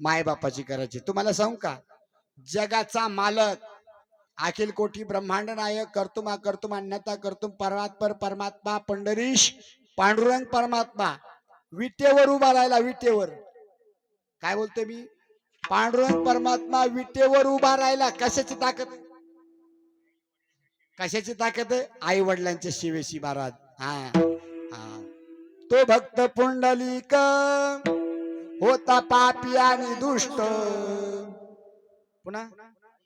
S1: मायबापाची करायची तुम्हाला सांगू का जगाचा मालक अखिल कोटी ब्रह्मांड नायक कर्तुम अकर्तुम अन्यता कर्तुम परमात्पर परमात्मा पंढरीश पांडुरंग परमात्मा विटेवर उभा राहिला विटेवर काय बोलतोय मी पांडुरंग परमात्मा विटेवर उभा राहिला कशाची ताकद आहे आई वडिलांच्या सेवेशी महाराज हा तो भक्त पुंडलिक होता पापी आणि दुष्ट पुन्हा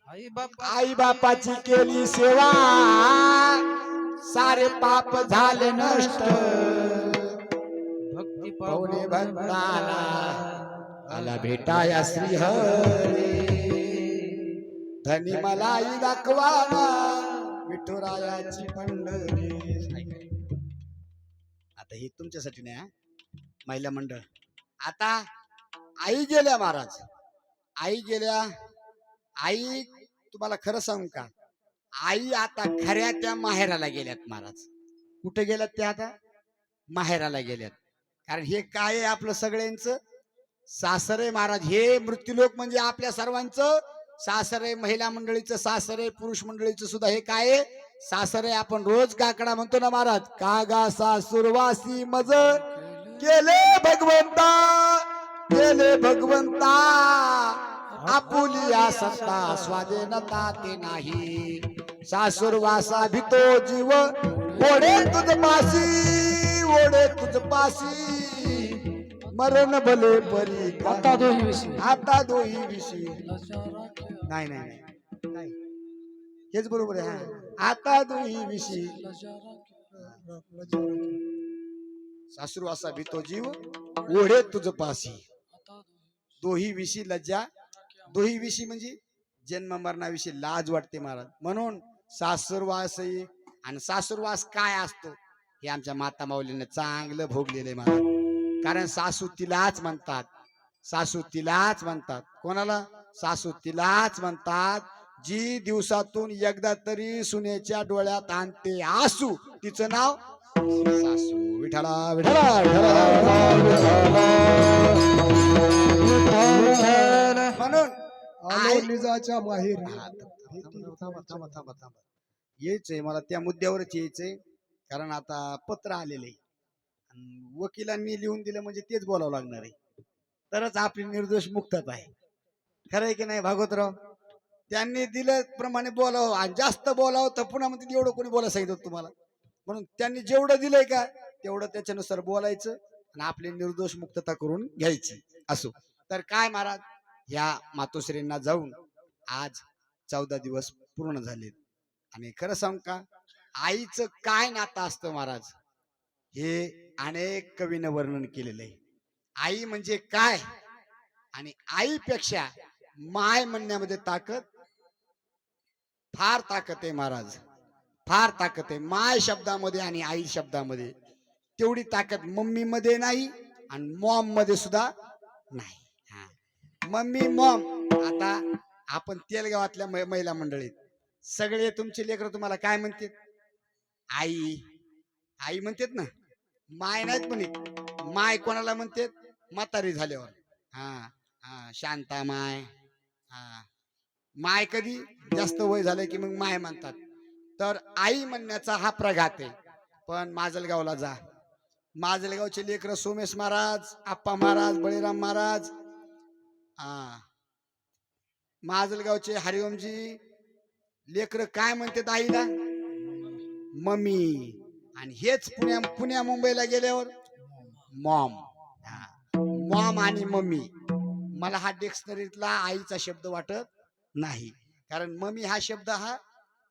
S1: आई बापाची केली सेवा सारे पाप झाले नष्ट भक्ती पावणे भक्ताला आला भेटाया श्री हरी धनी मलाई दाखवाना विठुरायाची पंढरी आता हे तुमच्यासाठी नाही हा? महिला मंडळ आता आई गेल्या महाराज आई गेल्या आई तुम्हाला खरं सांगू का आई आता खऱ्या त्या माहेराला गेल्यात महाराज कुठे गेल्यात त्या आता माहेराला गेल्यात कारण हे काय आहे आपलं सगळ्यांचं सासरे महाराज हे मृत्यूलोक म्हणजे आपल्या सर्वांचं सासरे महिला मंडळीचं सासरे पुरुष मंडळीचं सुद्धा हे काय सासरे आपण रोज काकडा म्हणतो ना महाराज कागा सासुरवासी मज केले भगवंता आपुलिया सत्ता स्वाधीनता ते नाही सासुरवासा भितो जीव ओढे तुझ पासी मरण भले परी आता दोही विषयी नाही हेच बरोबर आहे आता दोही विषयी सासुरवासा भितो जीव ओढे तुझ पासी दोही विषयी लज्जा दोही विषयी म्हणजे जन्म मरणाविषयी लाज वाटते महाराज म्हणून सासुरवास आणि सासुरवास काय असतो हे आमच्या माता माऊलीने चांगलं भोगलेलं आहे महाराज कारण सासू तिलाच म्हणतात कोणाला सासू तिलाच म्हणतात जी दिवसातून एकदा तरी सुनेच्या डोळ्यात आणते आसू तिचं नाव सासू विठ्ठला म्हणून
S2: माहेर
S1: यायचंय मला त्या मुद्द्यावरच यायचंय कारण आता पत्र आलेले वकिलांनी लिहून दिलं म्हणजे तेच बोलावं लागणार आहे तरच आपली निर्दोष मुक्तता आहे खरं आहे की नाही भागवतराव त्यांनी दिलं प्रमाणे बोलावं आणि जास्त बोलावं तर पुन्हा म्हणते एवढं कोणी बोला सांगितलं तुम्हाला म्हणून त्यांनी जेवढं दिलंय का तेवढं त्याच्यानुसार बोलायचं आणि आपली निर्दोष मुक्तता करून घ्यायची असो तर काय महाराज ह्या मातोश्रींना जाऊन आज 14 दिवस पूर्ण झालेत आणि खरं सांग का आईचं काय नातं असतं महाराज हे अनेक कवीनं वर्णन केलेलं आहे आई म्हणजे काय आणि आईपेक्षा माय म्हणण्यामध्ये फार ताकद आहे महाराज फार ताकद आहे माय शब्दामध्ये आणि आई शब्दामध्ये तेवढी ताकद मम्मी मध्ये नाही आणि मॉम मध्ये सुद्धा नाही. हा. Mummy Maugham. आता आपण तेलगावातल्या महिला मंडळीत सगळे तुमचे लेकर तुम्हाला काय म्हणतात? आई. आई म्हणतात ना, माय नाहीत म्हणत. माय कोणाला म्हणतात? म्हातारी झाल्यावर. हा हा, शांता माय. हा, माय कधी जास्त वय झालं की मग माय म्हणतात. तर आई म्हणण्याचा हा प्रघात आहे. पण माजलगावला जा, माजलगावचे लेकर सोमेश महाराज, आप्पा महाराज, बळीराम महाराज, हा, माजलगावचे हरिओमजी लेकर काय म्हणतात आईला? मम्मी. आणि हेच पुण्या मुंबईला गेल्यावर मॉम. मॉम आणि मम्मी. मला हा डिक्शनरीतला आईचा शब्द वाटत नाही, कारण मम्मी हा शब्द हा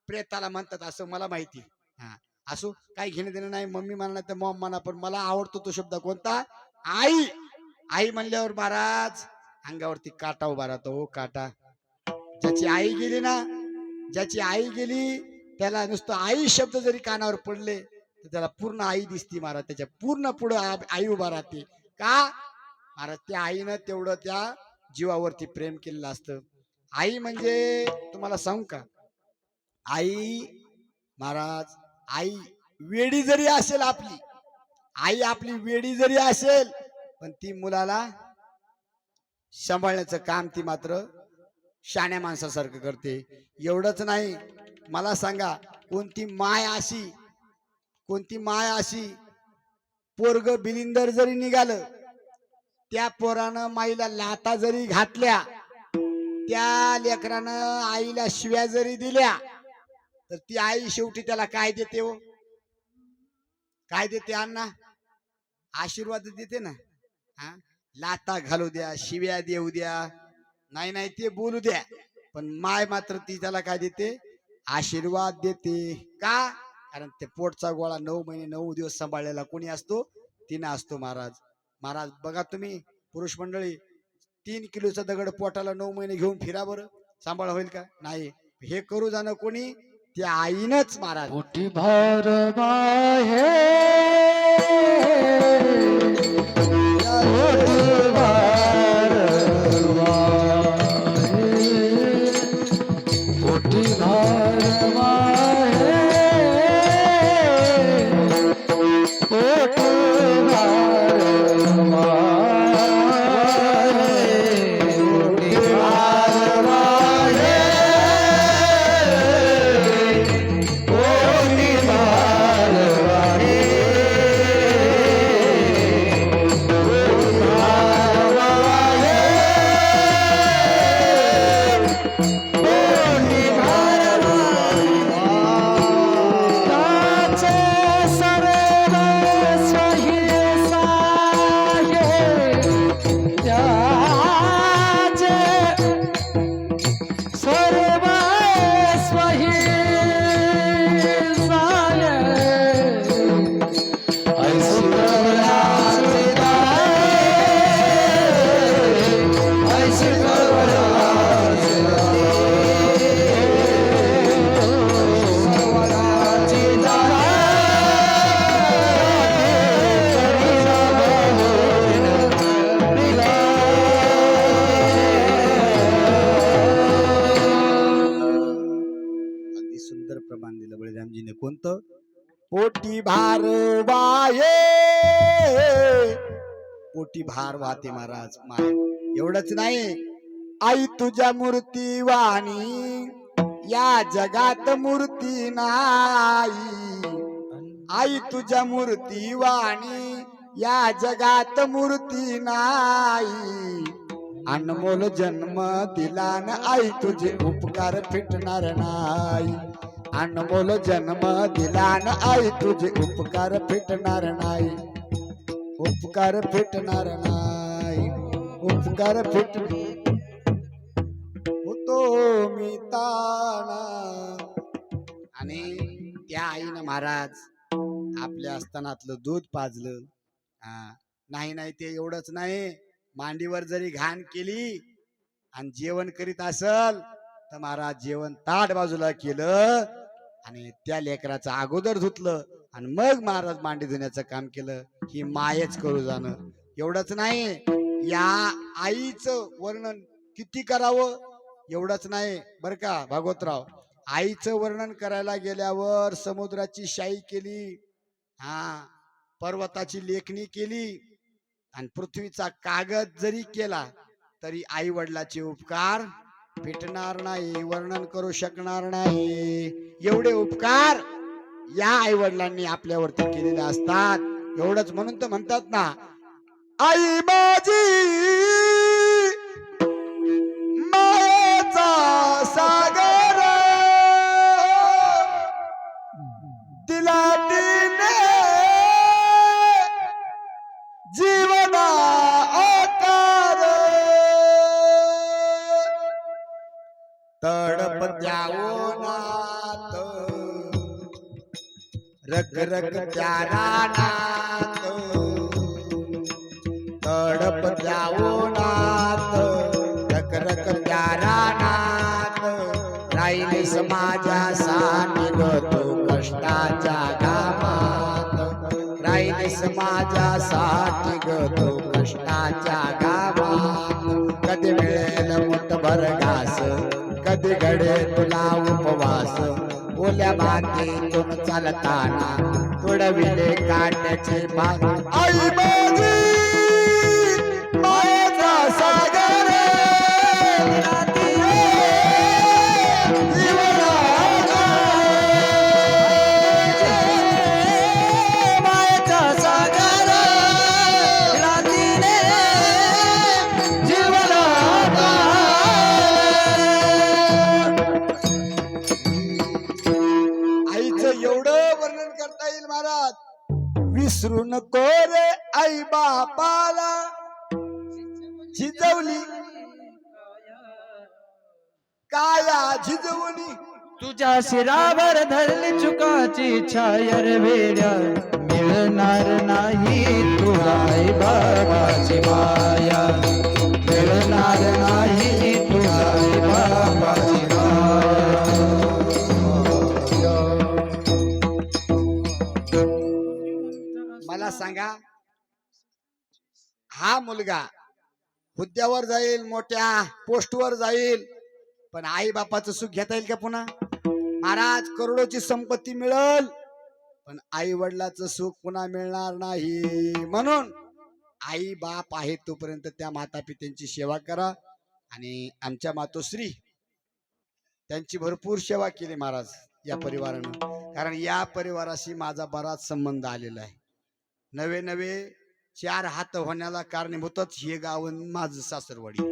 S1: प्रेताला म्हणतात असं मला माहिती. हा, असो, काही घेणं देणं नाही. मम्मी म्हणा तर मॉम म्हणा, पण मला आवडतो तो शब्द कोणता? आई. आई म्हणल्यावर महाराज अंगावरती काटा उभा राहतो. हो काटा. ज्याची आई गेली ना, ज्याची आई गेली त्याला नुसतं आई शब्द जरी कानावर पडले तर त्याला पूर्ण आई दिसती महाराज. त्याच्या पूर्ण पुढं आई उभा राहते. का महाराज? त्या आईनं तेवढं त्या जीवावरती प्रेम केलेलं असतं. आई म्हणजे तुम्हाला सांगू का, आई महाराज, आई वेडी जरी असेल आपली, आई आपली वेडी जरी असेल, पण ती मुलाला सांभाळण्याचं काम ती मात्र शाण्या माणसासारखं करते. एवढंच नाही, मला सांगा कोणती माय अशी पोरग बिलिंदर जरी निघालं, त्या पोरानं माईला लाता जरी घातल्या, त्या लेकरानं आईला शिव्या जरी दिल्या, तर ती आई शेवटी त्याला काय देते? हो काय देते अण्णा? आशीर्वाद देते ना. हा, लाता घालू द्या, शिव्या देऊ द्या, नाही ते बोलू द्या, पण माय मात्र ती त्याला काय देते? आशीर्वाद देते. का? कारण ते पोटचा गोळा 9 महिने 9 दिवस सांभाळलेला कोणी असतो? तिनं असतो महाराज. महाराज बघा तुम्ही पुरुष मंडळी, 3 किलोचा दगड पोटाला 9 महिने घेऊन फिरा बरं, सांभाळ होईल का? नाही. हे करू जाणं कोणी? त्या आईनच महाराज.
S3: पोटी भार माहे, पोटी भार माहे, पोटी भार माहे, पोटी भार माहे, पोटी भार माहे.
S1: कोणतं? पोटी भार वाये, पोटी भार वाहते महाराज माय. एवढंच नाही, आई तुझ्या मूर्ती वाणी या जगात मूर्ती नाही. आई तुझ्या मूर्ती वाणी या जगात मूर्ती नाही. अनमोल जन्म दिला न आई, तुझे उपकार फिटणार नाही. अनमोल जन्म दिला न आई, तुझे उपकार फिटणार नाही. उपकार फिटणार नाही. उपकार होतो मी ताना. आणि त्या आईनं महाराज आपल्या स्तनातलं दूध पाजलं. नाही ते एवढंच नाही, मांडीवर जरी घाण केली आणि जेवण करीत असल तर महाराज जेवण ताट बाजूला केलं आणि त्या लेकराचं अगोदर धुतलं आणि मग महाराज मांडी धुण्याचं काम केलं. ही मायच करू जाणं. एवढंच नाही, या आईचं वर्णन किती करावं एवढंच नाही बर का भागवतराव. आईचं वर्णन करायला गेल्यावर समुद्राची शाई केली, हा, पर्वताची लेखणी केली, आणि पृथ्वीचा कागद जरी केला तरी आई वडिलाचे उपकार भेटणार नाही, वर्णन करू शकणार नाही. एवढे उपकार या आई वडिलांनी आपल्यावरती केलेले असतात. एवढंच म्हणून तर म्हणतात ना, आई माझी मायेचा सागर, दिला तिने जीवना आकार, तडपत्या ओनात रख रख त्या रानात, तडपत्या ओनात रख रख त्या रानात, राहिली समाजासाठी ग तू कष्टाच्या घामात, राहिली समाजासाठी ग तू कष्टाच्या घामात. कधी मिळेल मुठभर घास, कधी घडे तुला उपवास, ओल्या मातीतून चालताना तुडविले काट्याचे भाग. आई माझी मायेचा सागर,
S3: मायेचा सागर रातीने जीवना
S1: आईचं एवढं वर्णन करता येईल महाराज. विसरू नको रे आई बापाला, झिजवली काया झिजवली,
S3: तुझ्या शिरावर धरली चुकाची छायर वेड्या, मिळणार नाही तुला आई बाबाची माया, मिळणार नाही तुला आई बाबाची माया.
S1: मला सांगा, हा मुलगा हुद्द्यावर जाईल, मोठ्या पोस्टवर जाईल, पण आई बापाचं सुख घेता येईल का पुन्हा? महाराज, करोडोची संपत्ती मिळल पण आई वडिलाचं सुख पुन्हा मिळणार नाही. म्हणून आई बाप आहे तोपर्यंत त्या माता पित्यांची सेवा करा. आणि आमच्या मातोश्री त्यांची भरपूर सेवा केली महाराज या परिवारानं, कारण या परिवाराशी माझा बराच संबंध आलेला आहे. नवे नवे 4 हात होण्याला कारणीभूतच हे गाव माझं सासरवाडी.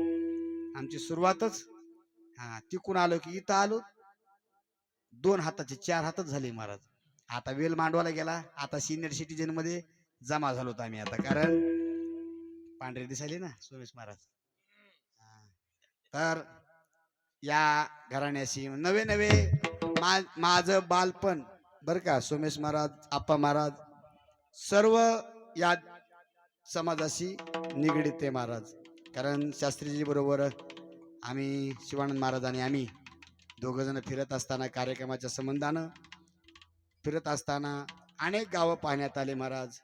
S1: आमची सुरुवातच तिकून आलो की इथं आलो, 2 हाताचे 4 हातच झाले महाराज. आता वेल मांडवाला गेला, आता सिनियर सिटीजन मध्ये जमा झालोत आम्ही आता, कारण पांढरे दिसायले ना सोमेश महाराज. तर या घराण्याशी नवे नवे माझं बालपण बर का, सोमेश महाराज, आप्पा महाराज, सर्व या समाजाशी निगडीत आहे महाराज. कारण शास्त्रीजी बरोबर आम्ही, शिवानंद महाराज आणि आम्ही दोघ जण फिरत असताना, कार्यक्रमाच्या संबंधानं फिरत असताना अनेक गावं पाहण्यात आले महाराज.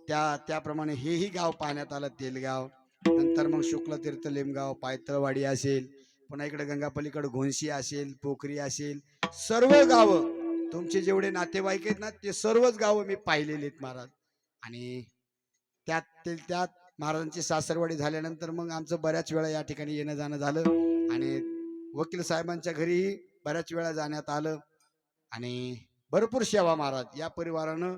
S1: त्याप्रमाणे हेही गाव पाहण्यात आलं, तेलगाव, नंतर मग शुक्लतीर्थ, लिमगाव, पायतळवाडी असेल, पुन्हा इकडे गंगापलीकडे घोणशी असेल, पोखरी असेल, सर्व गावं तुमचे जेवढे नातेवाईक आहेत ना ते सर्वच गावं मी पाहिलेली आहेत महाराज. आणि त्यात महाराजांची सासरवाडी झाल्यानंतर मग आमचं बऱ्याच वेळा या ठिकाणी येणं जाणं झालं, आणि वकील साहेबांच्या घरीही बऱ्याच वेळा जाण्यात आलं. आणि भरपूर सेवा महाराज या परिवारानं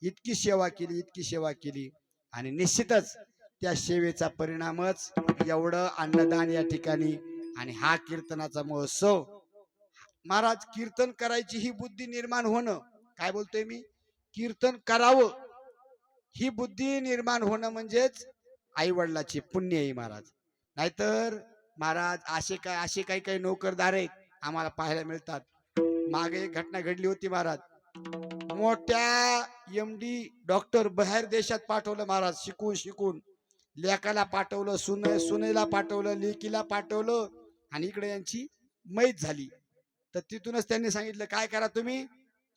S1: इतकी सेवा केली, इतकी सेवा केली, आणि निश्चितच त्या सेवेचा परिणामच एवढं अन्नदान या ठिकाणी. आणि हा कीर्तनाचा महोत्सव महाराज, कीर्तन करायची ही बुद्धी निर्माण होणं, काय बोलतोय मी, कीर्तन करावं ही बुद्धी निर्माण होणं म्हणजेच आई वडिलाची पुण्य आहे महाराज. नाहीतर महाराज असे काही नोकरदार आहेत आम्हाला पाहायला मिळतात. मागे एक घटना घडली होती महाराज, मोठ्या MD डॉक्टर बाहेर देशात पाठवलं महाराज, शिकून लेकाला पाठवलं, सुनेला पाठवलं, लेकीला पाठवलं, आणि इकडे यांची मैत झाली. तर तिथूनच त्यांनी सांगितलं, काय करा तुम्ही,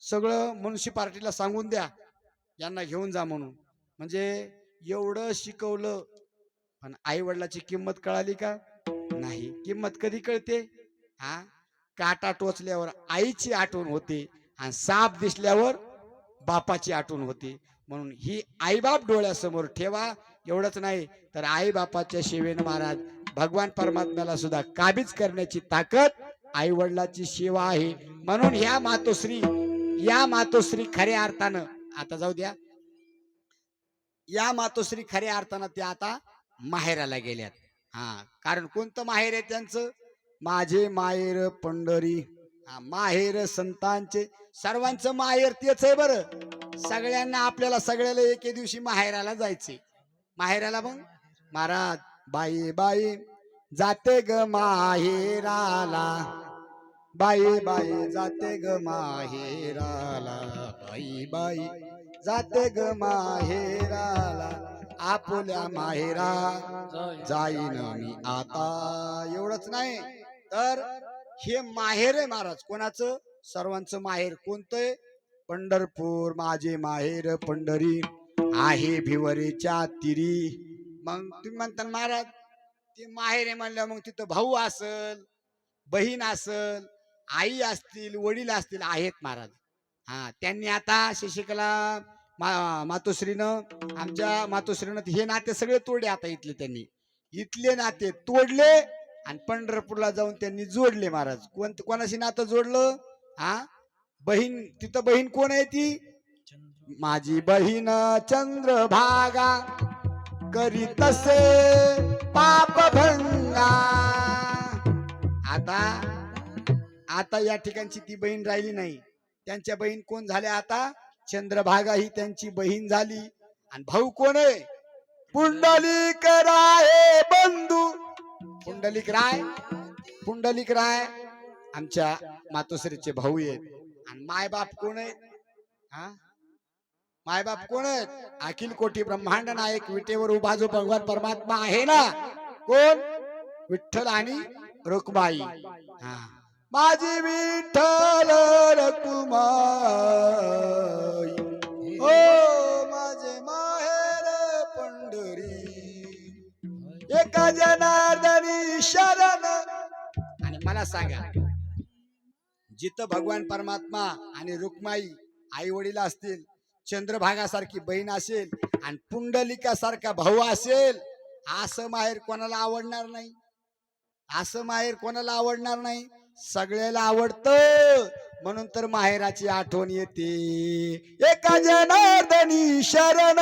S1: सगळं म्युन्सिपाल्टीला सांगून द्या यांना घेऊन जा म्हणून. म्हणजे एवढं शिकवलं पण आई वडिलाची किंमत कळाली का नाही. किंमत कधी कळते हा काटा टोचल्यावर आईची आठवण होते आणि साप दिसल्यावर बापाची आठवण होते. म्हणून ही आईबाप डोळ्यासमोर ठेवा. एवढंच नाही तर आई बापाच्या सेवेनं महाराज भगवान परमात्म्याला सुद्धा काबीज करण्याची ताकद आई वडिलाची सेवा आहे. म्हणून या मातोश्री खऱ्या अर्थानं आता जाऊ द्या. या मातोश्री खऱ्या अर्थानं त्या आता माहेराला गेल्यात. हा कारण कोणतं माहेर आहे त्यांचं माझे माहेर पंढरी. माहेर संतांचे सर्वांचं माहेर तेच आहे बरं. सगळ्यांना आपल्याला सगळ्याला एके दिवशी माहेराला जायचे. माहेराला मग महाराज बाई बाई जाते ग माहेराला बाई बाई जाते ग माहेराला बाई बाई जाते ग माहेराला आपुल्या माहेरा जाईन मी आता. एवढंच नाही तर हे माहेर आहे महाराज कोणाचं सर्वांचं माहेर कोणतं पंढरपूर. माझे माहेर पंढरी आहे भिवरेच्या तिरी. मग तुम्ही म्हणता महाराज ते माहेर आहे म्हणलं मग तिथं भाऊ असल बहीण असल आई असतील वडील असतील आहेत महाराज. हा त्यांनी आता शशिकला मातोश्रीनं आमच्या मातोश्रीनं हे नाते सगळे तोडले. आता इथले त्यांनी इथले नाते तोडले आणि पंढरपूरला जाऊन त्यांनी जोडले महाराज. कोणाशी नातं जोडलं हा बहीण. तिथं बहीण कोण आहे ती माझी बहीण चंद्रभागा करी तसे पाप भंगा. आता या ठिकाणची ती बहीण राहिली नाही. त्यांच्या बहीण कोण झाल्या आता चंद्रभागा ही त्यांची बहीण झाली. आणि भाऊ कोण आहे पुंडलिक राय बंधू. पुंडलिक राय आमच्या मातोश्रीचे भाऊ आहेत. आणि मायबाप कोण आहेत हा मायबाप कोण आहेत अखिल कोटी ब्रह्मांड नायक विटेवर उभा जो भगवान परमात्मा आहे ना कोण विठ्ठल आणि रुक्माई. हा माझी विठ्ठल रुक्माई ओ माझे माहेर पंढरी एका जनार्दनी शरण. आणि मला सांगा जिथं भगवान परमात्मा आणि रुक्माई आई वडील असतील चंद्रभागासारखी बहीण असेल आणि पुंडलिकासारखा भाऊ असेल असं माहेर कोणाला आवडणार नाही. असं माहेर कोणाला आवडणार नाही. सगळ्याला आवडतं म्हणून तर माहेराची आठवण येते. एका जनार्दनी शरण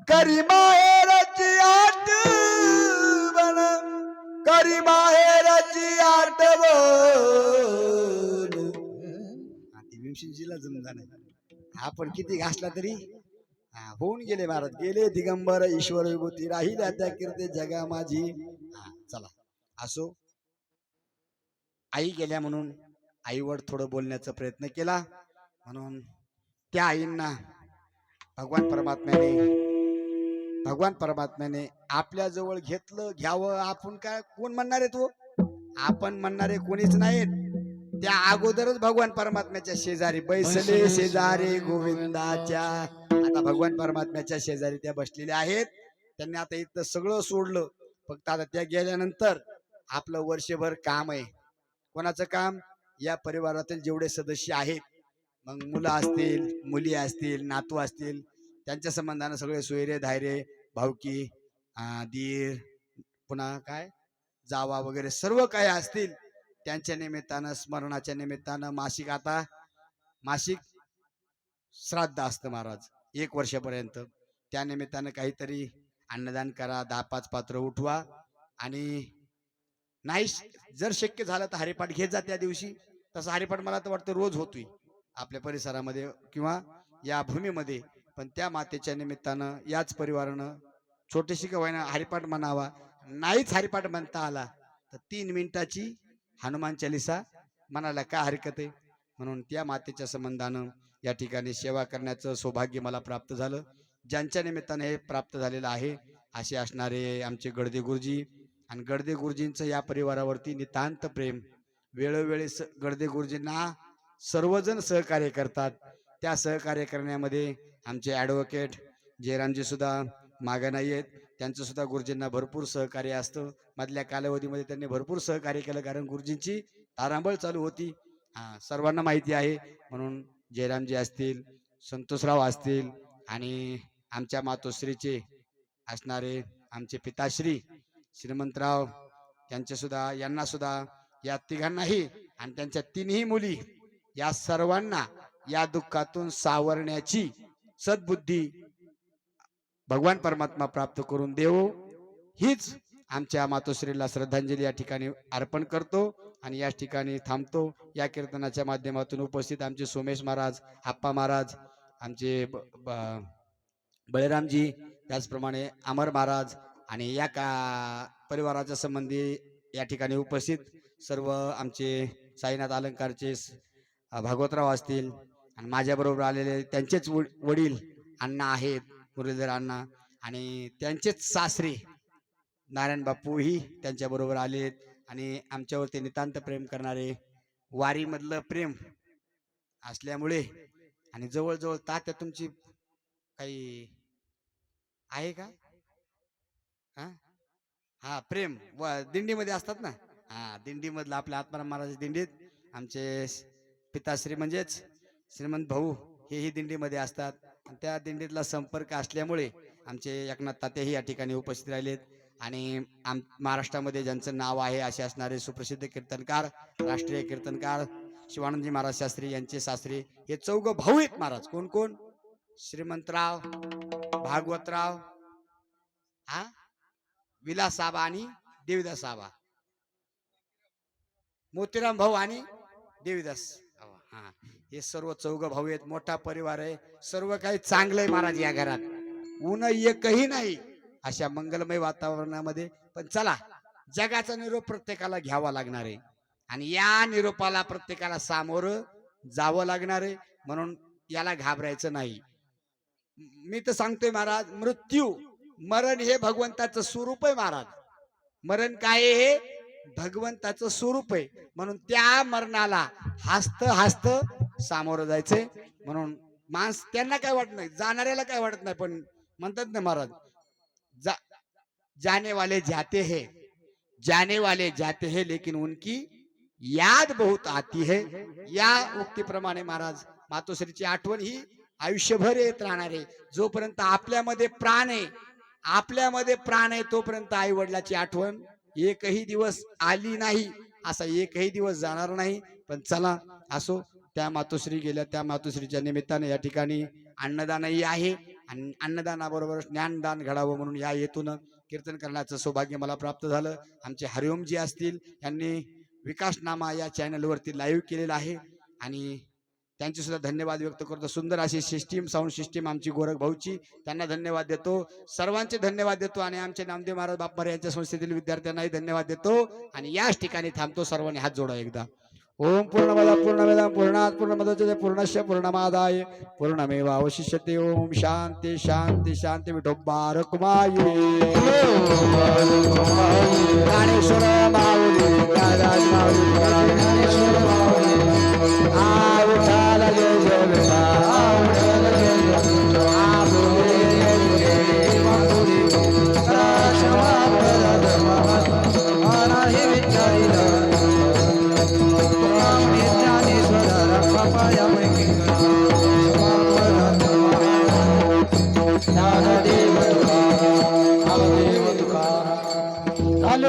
S1: करी माहेराची आठवण करी माहेराची आठवण. भीमसिंगजीला जमला नाही. आपण किती घासला तरी होऊन गेले महाराज गेले दिगंबर ईश्वर विभूती राहिल्या त्या कीर्ती जगा माझी. चला असो आई गेल्या म्हणून आईवर थोडं बोलण्याचा प्रयत्न केला. म्हणून त्या आईंना भगवान परमात्म्याने आपल्या जवळ घेतलं घ्यावं. आपण काय कोण म्हणणार आहे तो आपण म्हणणारे कोणीच नाहीत. त्या अगोदरच भगवान परमात्म्याच्या शेजारी बैसले शेजारी गोविंदाच्या. आता भगवान परमात्म्याच्या शेजारी त्या बसलेल्या आहेत. त्यांनी आता इथं सगळं सोडलं. फक्त आता त्या गेल्यानंतर आपलं वर्षभर काम आहे. कोणाचं काम या परिवारातील जेवढे सदस्य आहेत मग मुलं असतील मुली असतील नातू असतील त्यांच्या संबंधानं सगळे सोयरे धायरे भाऊकी दीर पुन्हा काय जावा वगैरे सर्व काय असतील त्यांच्या निमित्तानं स्मरणाच्या निमित्तानं मासिक श्राद्ध असतं महाराज 1 वर्षापर्यंत. त्या निमित्तानं काहीतरी अन्नदान करा 10-5 पात्र उठवा. आणि नाही जर शक्य झालं तर हरिपाठ घेत जा त्या दिवशी. तसं हरिपाठ मला तर वाटतं रोज होतोय आपल्या परिसरामध्ये किंवा या भूमीमध्ये. पण त्या मातेच्या निमित्तानं याच परिवारानं छोटीशी का होईना हरिपाठ म्हणावा. नाहीच हरिपाठ म्हणता आला तर 3 मिनिटाची हनुमान चालीसा म्हणायला काय हरकत आहे. म्हणून त्या मातेच्या संबंधानं या ठिकाणी सेवा करण्याचं सौभाग्य मला प्राप्त झालं. ज्यांच्या निमित्ताने हे प्राप्त झालेलं आहे असे असणारे आमचे गडदे गुरुजी. आणि गडदे गुरुजींचं या परिवारावरती नितांत प्रेम. वेळोवेळी गडदे गुरुजींना सर्वजण सहकार्य करतात. त्या सहकार्य करण्यामध्ये आमचे ॲडव्होकेट जयरामजी सुद्धा मागं नाही आहेत. त्यांचं सुद्धा गुरुजींना भरपूर सहकार्य असतं. मधल्या कालावधीमध्ये त्यांनी भरपूर सहकार्य केलं, कारण गुरुजींची तारांबळ चालू होती. सर्वांना माहिती आहे. म्हणून जयरामजी असतील, संतोषराव असतील आणि आमच्या मातोश्रीचे असणारे आमचे पिताश्री श्रीमंतराव यांचे सुद्धा, यांना सुद्धा, या तिघांनाही आणि त्यांच्या तीनही मुली, या सर्वांना या दुःखातून सावरण्याची सद्बुद्धी भगवान परमात्मा प्राप्त करून देवो, हीच आमच्या मातोश्रीला श्रद्धांजली या ठिकाणी अर्पण करतो आणि या ठिकाणी थांबतो. या कीर्तनाच्या माध्यमातून उपस्थित आमचे सोमेश महाराज, आप्पा महाराज, आमचे बळीरामजी, त्याचप्रमाणे अमर महाराज आणि या परिवाराच्या संबंधी या ठिकाणी उपस्थित सर्व आमचे साईनाथ अलंकारचे भागवतराव असतील आणि माझ्याबरोबर आलेले त्यांचेच वडील अण्णा आहेत, मुरलीधर अण्णा, आणि त्यांचेच सासरे नारायण बापूही त्यांच्याबरोबर आलेत आणि आमच्यावरती नितांत प्रेम करणारे, वारीमधलं प्रेम असल्यामुळे आणि जवळजवळ तात्या तुमची काही आहे का? हा प्रेम दिंडीमध्ये असतात ना. दिंडीमधलं आपल्या आत्माराम महाराज दिंडीत आमचे पिताश्री म्हणजेच श्रीमंत भाऊ हेही दिंडीमध्ये असतात. आणि त्या दिंडीतला संपर्क असल्यामुळे आमचे एकनाथ तात्याही या ठिकाणी उपस्थित राहिलेत. आणि महाराष्ट्रामध्ये ज्यांचं नाव आहे असे असणारे सुप्रसिद्ध कीर्तनकार, राष्ट्रीय कीर्तनकार शिवानंदजी महाराज शास्त्री यांचे सासरे हे चौघ भाऊ आहेत महाराज. कोण कोण? श्रीमंतराव, भागवतराव, विलास साबा आणि देवीदास साबा, मोतीराम भाऊ आणि देवीदास. हे सर्व चौघ भाऊ आहेत. मोठा परिवार आहे. सर्व काही चांगलं आहे महाराज या घरात. ऊन एकही नाही अशा मंगलमय वातावरणामध्ये. पण चला, जगाचा निरोप प्रत्येकाला घ्यावा लागणार आहे आणि या निरोपाला प्रत्येकाला सामोरं जावं लागणार आहे. म्हणून याला घाबरायचं नाही. मी तर सांगतोय महाराज, मृत्यू, मरण हे भगवंताचं स्वरूप आहे महाराज. मरण काय आहे? हे भगवंताचं स्वरूप आहे. म्हणून त्या मरणाला हसत हसत सामोरं जायचंय. म्हणून माणस त्यांना काय वाटत नाही, जाणाऱ्याला काय वाटत नाही, पण म्हणतात ना महाराज, जाने वाले जाते हैं, जाने वाले जाते हैं, लेकिन उनकी याद बहुत आती है. या उक्तीप्रमाणे महाराज मातोश्रीची आठवण ही आयुष्यभर येत राहणार आहे. जोपर्यंत आपल्यामध्ये प्राण आहे, आपल्यामध्ये प्राण आहे, तोपर्यंत आई वडिलाची आठवण एकही दिवस आली नाही, असा एकही दिवस जाणार नाही. पण चला असो, त्या मातोश्री गेल्या, त्या मातोश्रीच्या निमित्ताने या ठिकाणी अन्नदानही आहे आणि अन्नदानाबरोबर ज्ञानदान घडावं म्हणून या हेतून कीर्तन करण्याचं सौभाग्य मला प्राप्त झालं. आमचे हरिओमजी असतील, यांनी विकासनामा या चॅनलवरती लाईव्ह केलेला आहे आणि त्यांचे सुद्धा धन्यवाद व्यक्त करतो. सुंदर अशी सिस्टीम, साऊंड सिस्टीम आमची गोरख भाऊची, त्यांना धन्यवाद देतो. सर्वांचे धन्यवाद देतो आणि आमचे नामदेव महाराज बाप्पा यांच्या संस्थेतील विद्यार्थ्यांनाही धन्यवाद देतो आणि याच ठिकाणी थांबतो. सर्वांनी हात जोडा एकदा. ओम पूर्णमद पूर्णमिदं पूर्णात पूर्णमुदच्यते पूर्णस्य पूर्णमादाय पूर्णमेवावशिष्यते. ओम शांती शांती शांती. विठोबा रखुमाई. ज्ञानेश्वर माऊली, ज्ञानराज माऊली, ज्ञानेश्वर माऊली.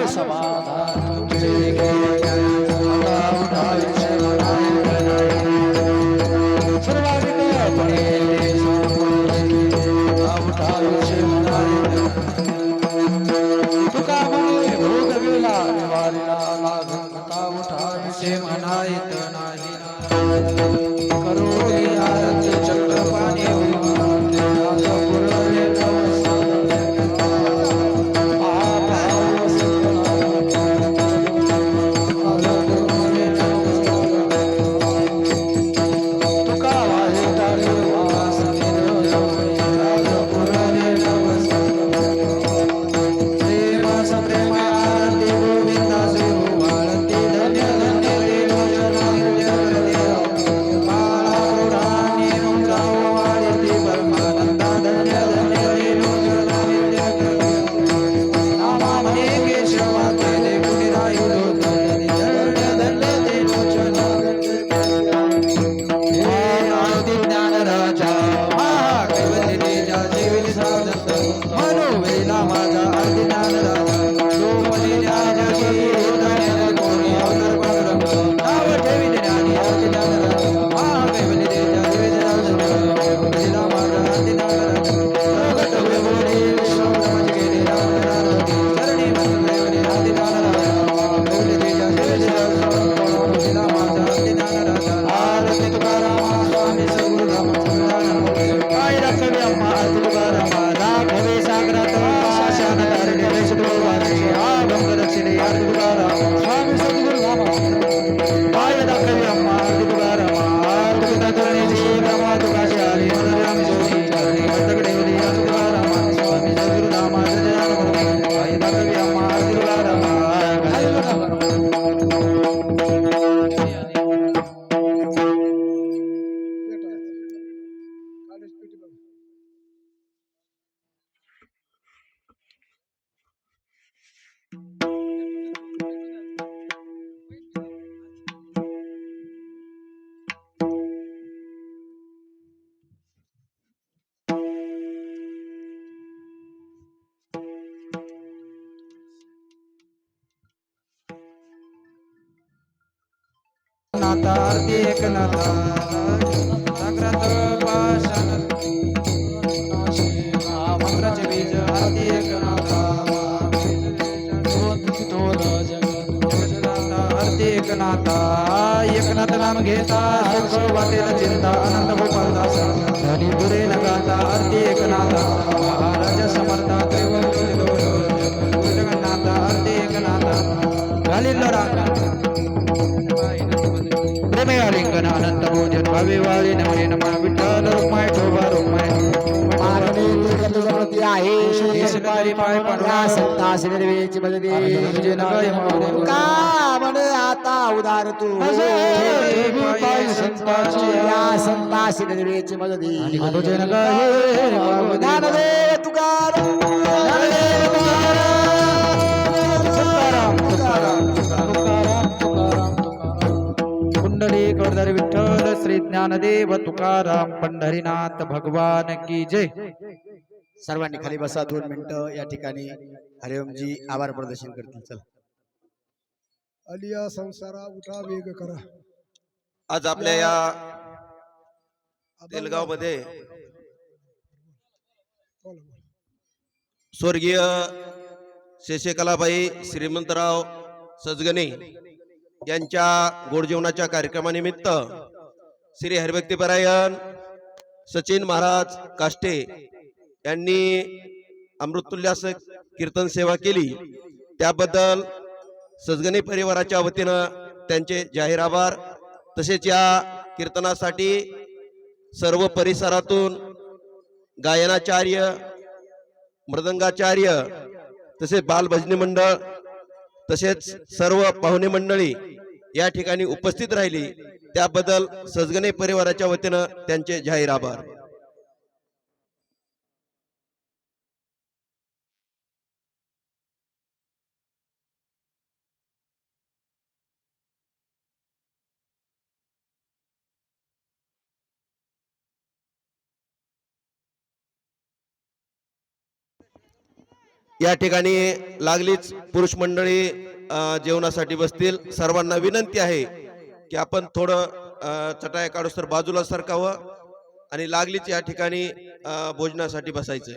S1: समाधान सर्वाधिक
S3: दाखवी अम्मा तुकारामा दाखवे सागरात पाषाण तारणे वैष्णवाचे अभंग रक्षणे या तुकारामा स्वामी सद्गुरु रामा पाय दाखवी अम्मा तुकारामा तुका करण्याचे ब्रह्मा तुकाचे आले राम ज्योती चरणी तगडे उदे या तुकारामा स्वामी सद्गुरु रामा पाय दाखवी अम्मा तुकारामा नाता आरती एक नाता सागरात पाषाण मंत्राचे बीज आरती एक नाता आरती एक नाता एकनाथ नाम घेता सुख वाटेल चिंता आनंद गोपाल दासा धनी पुरे न गाता आरती एक नाता महाराज समर्था जगन्नाथा आरती एक नाता घालील रागा प्रेमयालिंगन अनंत भोजन भावे वाळी नवरे नमा विठ्ठल रुक्माय ठोबा रुक्माय
S1: मागणी करती आहे
S3: देशकारी पाय
S1: या
S3: पडला
S1: संता शिरवेची
S3: तुझे नगाय मावळे
S1: का म्हणे आता उदार तू
S3: पाय संताची
S1: या संता शिरवेची मदती
S3: आणि तुझे नगाय
S1: ज्ञानदेव तुकाराम
S3: तुकाराम तुकाराम तुकाराम कुंडली करदार विठ्ठल श्री ज्ञानदेव तुकाराम पंढरीनाथ भगवान की जय.
S1: सर्वांनी खाली बसा 2 मिनिटं. या ठिकाणी हरिओमजी आभार प्रदर्शन करतील. चला
S2: अलिया संसारा उठा वेग करा.
S4: आज आपल्या या तेलगाव मध्ये स्वर्गीय शेषकलाबाई श्रीमंतराव सजगणे यांच्या गोडजेवणाच्या कार्यक्रमानिमित्त श्री हरिभक्तीपरायण सचिन महाराज काष्टे यांनी अमृततुल्य कीर्तन सेवा केली. त्याबद्दल सजगणे परिवाराच्या वतीनं त्यांचे जाहीर आभार. तसेच या कीर्तनासाठी सर्व परिसरातून गायनाचार्य, मृदंगाचार्य, तसेच बालभजनी मंडळ, तसेच सर्व पाहुणे मंडळी या ठिकाणी उपस्थित राहिली. त्याबद्दल सजगणे परिवाराच्या वतीनं त्यांचे जाहीर आभार. या ठिकाणी लागलीच पुरुष मंडळी जेवणासाठी बसतील. सर्वांना विनंती आहे की आपण थोडं चटाया काढूस तर बाजूला सरकावं आणि लागलीच या ठिकाणी भोजनासाठी बसायचं.